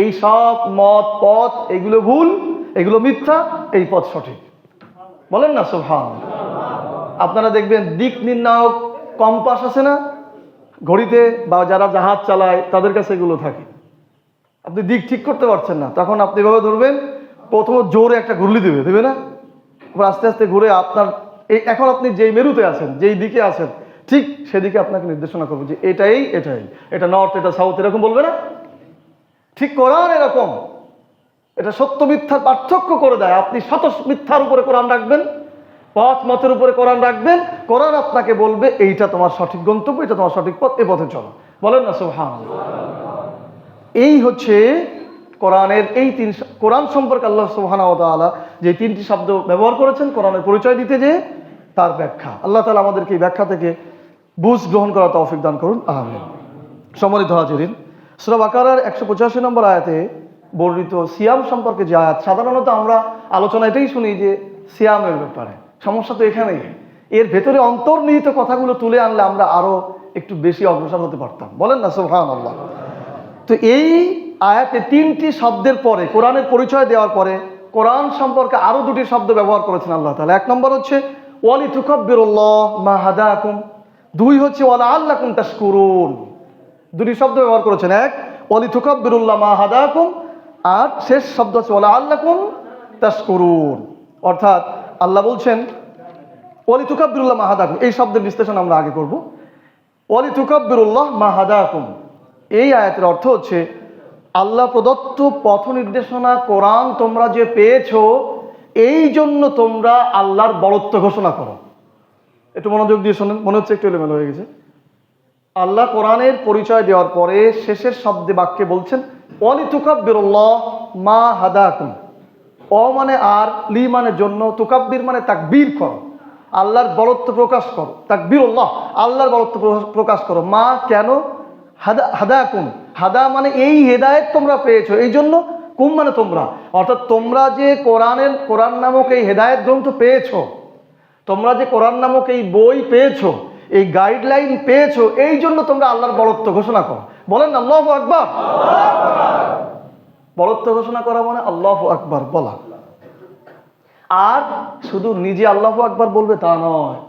এই সব মত পথ এগুলো ভুল, এগুলো মিথ্যা, এই পথ সঠিক। বলেন না সুবহানাল্লাহ। আপনারা দেখবেন দিক নির্ণায়ক কম্পাস আছে না ঘড়িতে, বা যারা জাহাজ চালায় তাদের কাছে এগুলো থাকে। আপনি দিক ঠিক করতে পারছেন না, তখন আপনি এভাবে ধরবেন, প্রথমে জোরে একটা ঘুরলি দেবে না, আস্তে আস্তে ঘুরে আপনার এখন আপনি যেই মেরুতে আছেন, যেই দিকে আছেন, ঠিক সেদিকে আপনাকে নির্দেশনা করবে যে এটাই, এটা নর্থ, এটা সাউথ, এরকম বলবে না? ঠিক কোরআন এরকম, এটা সত্য মিথ্যার পার্থক্য করে দেয়। আপনি শত মিথ্যার উপরে কোরআন রাখবেন, পথ মতের উপরে কোরআন রাখবেন, কোরআন আপনাকে বলবে এইটা তোমার সঠিক গন্তব্য, এটা তোমার সঠিক পথ, এ পথে চলো। বলেন না সুবহানাল্লাহ। এই হচ্ছে কোরআনের এই কোরআন সম্পর্কে আল্লাহ সুবহানাহু ওয়া তাআলা যে 3টি শব্দ ব্যবহার করেছেন কোরআনের পরিচয় দিতে, যে তার ব্যাখ্যা। আল্লাহ তাআলা আমাদেরকে এই ব্যাখ্যা থেকে বুঝ গ্রহণ করার তৌফিক দান করুন, আমিন। সম্মানিত হাজিরিন, সূরা বাকারার 185 নম্বর আয়াতে বর্ণিত সিয়াম সম্পর্কে যে আয়াত, সাধারণত আমরা আলোচনা এটাই শুনি যে সিয়ামের ব্যাপারে। সমস্যা তো এখানেই, এর ভেতরে অন্তর্নিহিত কথাগুলো তুলে আনলে আমরা আরো একটু বেশি অগ্রসর হতে পারতাম। বলেন না সুবহানাল্লাহ। তো এই আয়াতে 3টি শব্দের পরে, কোরআনের পরিচয় দেওয়ার পরে, কোরআন সম্পর্কে আরো 2টি শব্দ ব্যবহার করেছেন আল্লাহ তাআলা। 1 নম্বর হচ্ছে ওয়ালি তুকাব্বিরুল্লাহ মা হাদাকুম, 2 হচ্ছে ওয়ালা আল্লাকুম তাশকুরুন। 2টি শব্দ ব্যবহার করেছেন, 1 ওয়ালি তুকাব্বিরুল্লাহ মা হাদাকুম, আর শেষ শব্দ হচ্ছে ওয়ালা আল্লাকুম তাশকুরুন। অর্থাৎ আল্লাহ বলছেন ওয়ালি তুকাব্বিরুল্লাহ মা হাদাকুম, এই শব্দের বিশ্লেষণ আমরা আগে করব। ওয়ালি তুকাব্বিরুল্লাহ মা হাদাকুম, এই আয়াতের অর্থ হচ্ছে আল্লাহ প্রদত্ত পথ নির্দেশনা কোরআন তোমরা যে পেয়েছো, এই জন্য তোমরা আল্লাহর বড়ত্ব ঘোষণা করো। একটু মনোযোগ দিয়ে শোনেন, মনে হচ্ছে একটু এলোমেলো হয়ে গেছে। আল্লাহ কোরআনের পরিচয় দেওয়ার পরে শেষের শব্দে বাক্যে বলছেন ওয়ালি তুকাব্বিরুল্লাহ মা হাদাকুম। অ মানে আর, লি মানে জন্য, তুকাব্বির মানে তাকবীর করো, আল্লাহর বড়ত্ব প্রকাশ করো। তাকবীরুল্লাহ, আল্লাহর বড়ত্ব প্রকাশ করো। মা কেন? হাদাকুম, হাদা মানে এই হেদায়েত তোমরা পেয়েছো, এই জন্য, কুম মানে তোমরা, অর্থাৎ তোমরা যে কোরআন নামক এই হেদায়েত গ্রন্থ পেয়েছো, তোমরা যে কোরআন নামক এই বই পেয়েছো, এই গাইডলাইন পেয়েছো, এই জন্য তোমরা আল্লাহর বড়ত্ব ঘোষণা করো। বলেন আল্লাহু আকবার। বড়ত্ব ঘোষণা করা মানে আল্লাহু আকবার বলা। আর শুধু নিজে আল্লাহু আকবার বলবে তা নয়,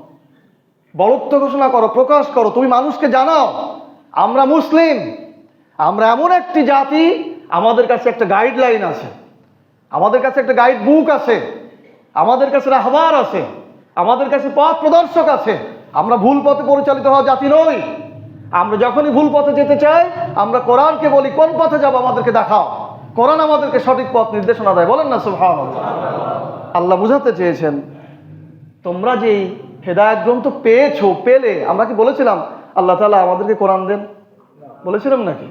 বড়ত্ব ঘোষণা করো, প্রকাশ করো, তুমি মানুষকে জানাও আমরা মুসলিম, আমরা এমন একটি জাতি, আমাদের কাছে একটা গাইডলাইন আছে, আমাদের কাছে একটা গাইড বুক আছে, আমাদের কাছে রাহবার আছে, আমাদের কাছে পথ প্রদর্শক আছে। আমরা ভুল পথে পরিচালিত হওয়া জাতি নই। আমরা যখনই ভুল পথে যেতে চাই, আমরা কোরআনকে বলি কোন পথে যাব আমাদেরকে দেখাও। কোরআন আমাদেরকে সঠিক পথ নির্দেশনা দেয়। বলেন না সুবহানাল্লাহ। আল্লাহ বুঝাতে চেয়েছেন, তোমরা যেই হেদায়েত গ্রন্থ পেয়েছো, পেলে, আমরা কি বলেছিলাম আল্লাহ তাআলা আমাদেরকে কোরআন দেন? বলেছিলাম নাকি?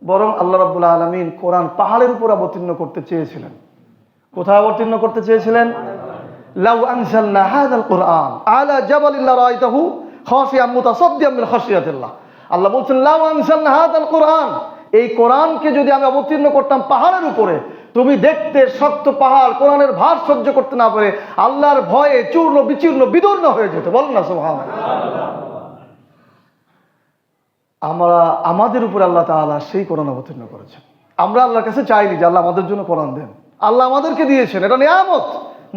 বরং আল্লাহ রাব্বুল আলামিন কোরআন পাহাড়ের উপর অবতীর্ণ করতে চেয়েছিলেন। কোথায় অবতীর্ণ করতে চেয়েছিলেন? লাউ আনজালনা হাযাল কুরআন আলা জাবালিন লারাআইতাহু খাশিয়াম মুতাসাদ্দিয়াম মিন খাশিয়াতিল্লাহ। আল্লাহ বলছেন, লাউ আনজালনা হাযাল কুরআন, এই কোরআনকে যদি আমি অবতীর্ণ করতাম পাহাড়ের উপরে, তুমি দেখতে শক্ত পাহাড় কোরআনের ভার সহ্য করতে না পারে আল্লাহর ভয়ে চূর্ণ বিচূর্ণ বিদূর্ণ হয়ে যেত। বলেন না সুবহানাল্লাহ। আমাদের উপর আল্লাহ তাআলা সেই কোরআন অবতীর্ণ করেছেন। আমরা আল্লাহর কাছে চাইনি যে আল্লাহ আমাদের জন্য কোরআন দেন। আল্লাহ আমাদেরকে দিয়েছেন, এটা নিয়ামত,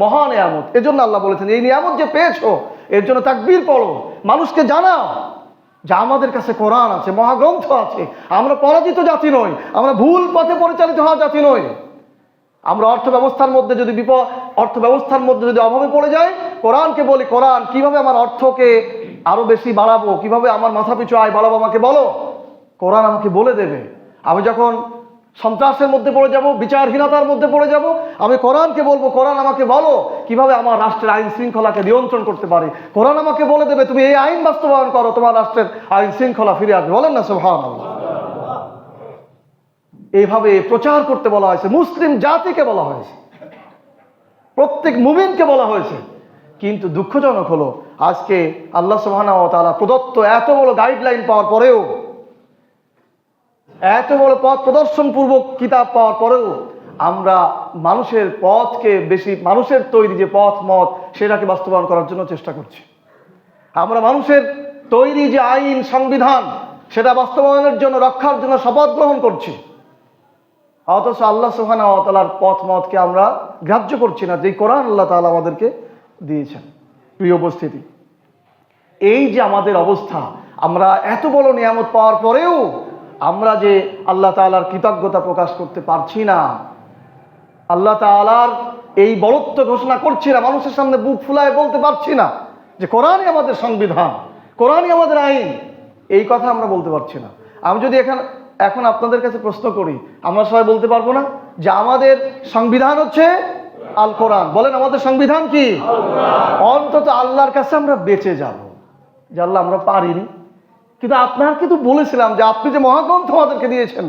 মহা নিয়ামত। এজন্য আল্লাহ বলেছেন, এই নিয়ামত যে পেয়েছো এর জন্য তাকবীর পড়ো, মানুষকে জানাও যে আমাদের কাছে কোরআন আছে, মহাগ্রন্থ আছে। আমরা পরাজিত জাতি নই, আমরা ভুল পথে পরিচালিত হওয়া জাতি নই। আমরা অর্থ ব্যবস্থার মধ্যে যদি অভাবে পড়ে যাই, কোরআনকে বলি, কোরআন কিভাবে আমার অর্থকে আরো বেশি বাড়াবো, কিভাবে আমার মাথা পিছু আয় বাড়াবো, আমাকে বলো। কোরআন আমাকে বলে দেবে। আমি যখন সন্ত্রাসের মধ্যে পড়ে যাব, বিচারহীনতার মধ্যে পড়ে যাব, আমি কোরআনকে বলবো, কোরআন আমাকে বলো কিভাবে আমার রাষ্ট্রের আইন শৃঙ্খলাকে নিয়ন্ত্রণ করতে পারি। কোরআন আমাকে বলে দেবে, তুমি এই আইন বাস্তবায়ন করো, তোমার রাষ্ট্রের আইন শৃঙ্খলা ফিরে আসবে। বলেন না সুবহানাল্লাহ। এইভাবে প্রচার করতে বলা হয়েছে, মুসলিম জাতিকে বলা হয়েছে, প্রত্যেক মুমিনকে বলা হয়েছে। কিন্তু দুঃখজনক হলো, আজকে আল্লাহ সুবহানাহু ওয়া তাআলা প্রদত্ত এত বড় গাইডলাইন পাওয়ার পরেও, এত বড় পথ প্রদর্শন পূর্বক কিতাব পাওয়ার পরেও আমরা মানুষের পথকে বেশি, মানুষের তৈরি যে পথ মত সেটাকে বাস্তবায়ন করার জন্য চেষ্টা করছি। আমরা মানুষের তৈরি যে আইন সংবিধান সেটা বাস্তবায়নের জন্য, রক্ষার জন্য শপথ গ্রহণ করছি, অথচ আল্লাহ সুবহানাহু ওয়া তাআলার পথ মতকে আমরা গ্রাহ্য করছি না, যে কোরআন আল্লাহ তাআলা আমাদেরকে দিয়েছেন। প্রিয় উপস্থিতি, এই যে আমাদের অবস্থা, আমরা এত বড় নিয়ামত পাওয়ার পরেও আমরা যে আল্লাহ তাআলার কৃতজ্ঞতা প্রকাশ করতে পারছি না, আল্লাহ তাআলার এই বড়ত্ব ঘোষণা করছি না, মানুষের সামনে বুক ফুলায় বলতে পারছি না যে কোরআনই আমাদের সংবিধান, কোরআনই আমাদের আইন, এই কথা আমরা বলতে পারছি না। আমি যদি এখন আপনাদের কাছে প্রশ্ন করি, আমরা সবাই বলতে পারবো না যে আমাদের সংবিধান হচ্ছে আল কোরআন? বলেন, আমাদের সংবিধান কি? অন্তত আল্লাহর কাছে আমরা বেঁচে যাব যে আল্লাহ আমরা পারিনি, কিন্তু আপনার কিন্তু বলেছিলাম যে আপনি যে মহাগ্রন্থ আমাদেরকে দিয়েছেন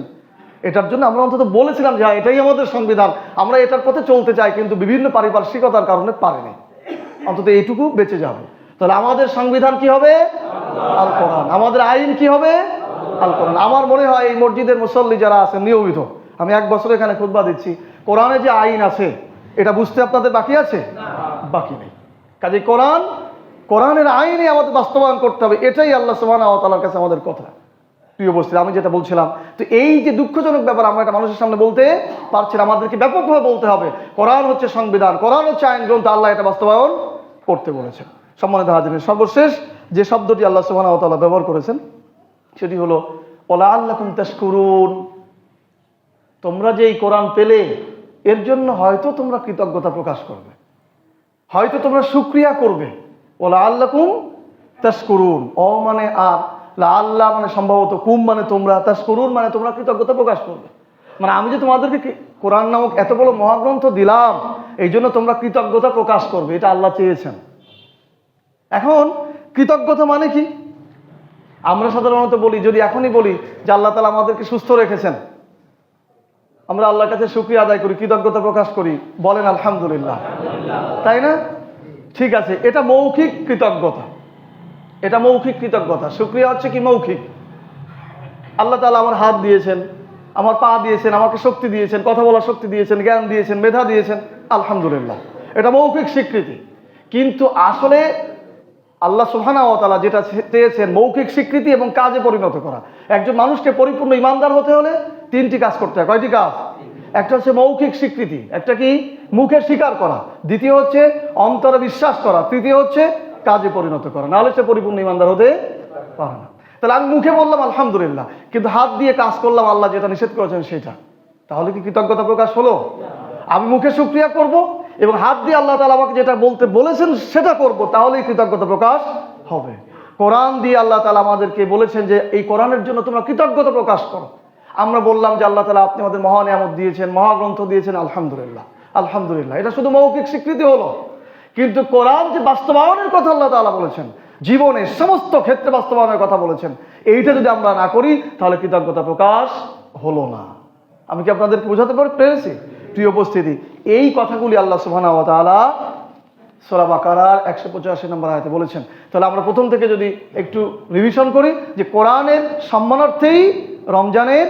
এটার জন্য আমরা অন্তত বলেছিলাম যে এটাই আমাদের সংবিধান, আমরা এটার পথে চলতে চাই, কিন্তু বিভিন্ন পারিপার্শ্বিকতার কারণে পারিনি, অন্তত এইটুকু বেঁচে যাব। তাহলে আমাদের সংবিধান কি হবে? আল কোরআন। আমাদের আইন কি হবে? আল কোরআন। আমার মনে হয় এই মসজিদের মুসল্লি যারা আছেন নিয়মিত, আমি 1 বছর এখানে খুতবা দিচ্ছি, কোরআনে যে আইন আছে এটা বুঝতে আপনাদের বাকি আছে? বাকি নেই। কাজে কোরআনের আইনই আমাদের বাস্তবায়ন করতে হবে, এটাই আল্লাহ সুবহানাহু ওয়া তাআলার কাছে আমাদের কথা। প্রিয় উপস্থিতি, আমি যেটা বলছিলাম, তো এই যে দুঃখজনক ব্যাপার, আমরা এটা মানুষের সামনে বলতে পারছি না, আমাদেরকে ব্যাপকভাবে বলতে হবে কোরআন হচ্ছে সংবিধান, কোরআন হচ্ছে আইন গ্রন্থ, আল্লাহ এটা বাস্তবায়ন করতে বলেছেন। সম্মানিত হাজিরিন, সর্বশেষ যে শব্দটি আল্লাহ সুবহানাহু ওয়া তাআলা ব্যবহার করেছেন সেটি হলো ওয়ালাআল্লাকুম তাশকুরুন। তোমরা যে এই কোরআন পেলে এর জন্য হয়তো তোমরা কৃতজ্ঞতা প্রকাশ করবে, হয়তো তোমরা শুকরিয়া করবে। ওয়ালাআল্লাকুম তাশকুরুন, ও মানে আর, আল্লাহ মানে সম্ভবত, কুম মানে তোমরা, তাশকুরুন মানে তোমরা কৃতজ্ঞতা প্রকাশ করবে। মানে আমি যে তোমাদেরকে কোরআন নামক এত বড় মহাগ্রন্থ দিলাম এই জন্য তোমরা কৃতজ্ঞতা প্রকাশ করবে, এটা আল্লাহ চেয়েছেন। এখন কৃতজ্ঞতা মানে কি? আমরা সাধারণত বলি, যদি এখনই বলি যে আল্লাহ তাআলা আমাদেরকে সুস্থ রেখেছেন, আমরা আল্লাহর কাছে শুকরিয়া আদায় করি, কৃতজ্ঞতা প্রকাশ করি, বলেন আলহামদুলিল্লাহ, তাই না? ঠিক আছে, এটা মৌখিক কৃতজ্ঞতা, এটা মৌখিক কৃতজ্ঞতা। শুকরিয়া হচ্ছে কি? মৌখিক। আল্লাহ তাআলা আমার হাত দিয়েছেন, আমার পা দিয়েছেন, আমাকে শক্তি দিয়েছেন, কথা বলার শক্তি দিয়েছেন, জ্ঞান দিয়েছেন, মেধা দিয়েছেন, আলহামদুলিল্লাহ, এটা মৌখিক স্বীকৃতি। কিন্তু আসলে আল্লাহ সুবহানাহু ওয়া তাআলা যেটা চেয়েছেন মৌখিক স্বীকৃতি এবং কাজে পরিণত করা। একজন মানুষকে পরিপূর্ণ ইমানদার হতে হলে 3টি কাজ করতে হয়। কয়টি কাজ? একটা হচ্ছে মৌখিক স্বীকৃতি, একটা কি? মুখে স্বীকার করা, দ্বিতীয় হচ্ছে অন্তরে বিশ্বাস করা, তৃতীয় হচ্ছে কাজে পরিণত করা, নাহলে সে পরিপূর্ণ ইমানদার হতে পারে না। তাহলে আমি মুখে বললাম আলহামদুলিল্লাহ, কিন্তু হাত দিয়ে কাজ করলাম আল্লাহ যেটা নিষেধ করেছেন সেটা, তাহলে কি কৃতজ্ঞতা প্রকাশ হলো? আমি মুখে শুকরিয়া করব এবং হাত দিয়ে আল্লাহ তাআলা আমাকে যেটা বলতে বলেছেন সেটা করব, তাহলেই কৃতজ্ঞতা প্রকাশ হবে। কোরআন দিয়ে আল্লাহ তাআলা আমাদেরকে বলেছেন যে এই কোরআনের জন্য তোমরা কৃতজ্ঞতা প্রকাশ করো। আমরা বললাম যে আল্লাহ তাআলা আপনি আমাদের মহা নিয়ামত দিয়েছেন, মহাগ্রন্থ দিয়েছেন, আলহামদুলিল্লাহ আলহামদুলিল্লাহ, এটা শুধু মৌখিক স্বীকৃতি হলো। কিন্তু কোরআন যে বাস্তবায়নের কথা আল্লাহ তাআলা বলেছেন, জীবনের সমস্ত ক্ষেত্রে বাস্তবায়নের কথা বলেছেন, এইটা যদি আমরা না করি তাহলে কৃতজ্ঞতা প্রকাশ হলো না। আমি কি আপনাদেরকে বোঝাতে পেরেছি? প্রিয় উপস্থিতি, এই কথাগুলি আল্লাহ সুবহানাহু ওয়া তাআলা সূরা বাকারার 185 নম্বর আয়াতে বলেছেন। তাহলে আমরা প্রথম থেকে যদি একটু রিভিশন করি যে কোরআনের সম্মানার্থেই রমজানের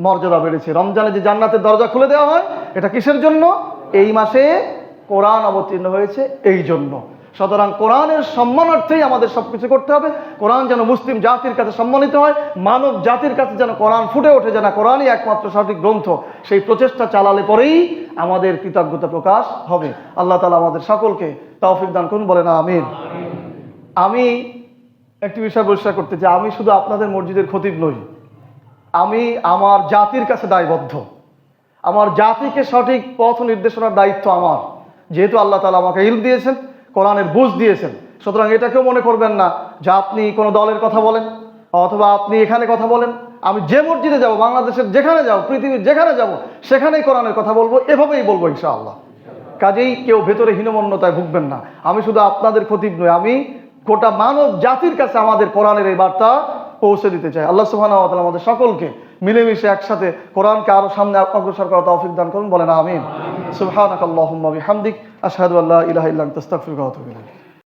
মর্যাদা বেড়েছে। রমজানে যে জান্নাতের দরজা খুলে দেওয়া হয়, এটা কিসের জন্য? এই মাসে কোরআন অবতীর্ণ হয়েছে এই জন্য। সুতরাং কোরআনের সম্মানার্থেই আমাদের সবকিছু করতে হবে। কোরআন যেন মুসলিম জাতির কাছে সম্মানিত হয়, মানব জাতির কাছে যেন কোরআন ফুটে ওঠে, যেন কোরআনই একমাত্র সঠিক গ্রন্থ, সেই প্রচেষ্টা চালালে পরেই আমাদের কৃতজ্ঞতা প্রকাশ হবে। আল্লাহ তাআলা আমাদের সকলকে তৌফিক দান করুন, বলেন আমিন। আমি একটি বিষয় পরিষ্কার করতে চাই, আমি শুধু আপনাদের মসজিদের খতিব নই, আমি আমার জাতির কাছে দায়বদ্ধ। আমার জাতিকে সঠিক পথ নির্দেশনার দায়িত্ব আমার, যেহেতু আল্লাহ তাআলা আমাকে ইলম দিয়েছেন, কোরআনের বুঝ দিয়েছেন। সুতরাং এটাকেও মনে করবেন না যে আপনি কোনো দলের কথা বলেন অথবা আপনি এখানে কথা বলেন, আমি যে মসজিদে যাব, বাংলাদেশের যেখানে যাব, পৃথিবীর যেখানে যাব, সেখানেই কোরআনের কথা বলবো, এভাবেই বলবো ইনশাআল্লাহ। কাজেই কেউ ভেতরে হীনমন্যতায় ভুগবেন না। আমি শুধু আপনাদের খতিব নই, আমি গোটা মানব জাতির কাছে আমাদের কোরআনের এই বার্তা পৌঁছে দিতে চাই। আল্লাহ সুবহানাহু ওয়া তাআলা আমাদের সকলকে মিলেমিশে একসাথে কোরআনকে আরো সামনে অগ্রসর করা তৌফিক দান করুন, বলেন আমিন। সুবহানাকাল্লাহুম্মা বিহামদিক আশহাদু আল্লা ইলাহা ইল্লা আনতা আস্তাগফিরুকা ওয়া আতুবু ইলাইক।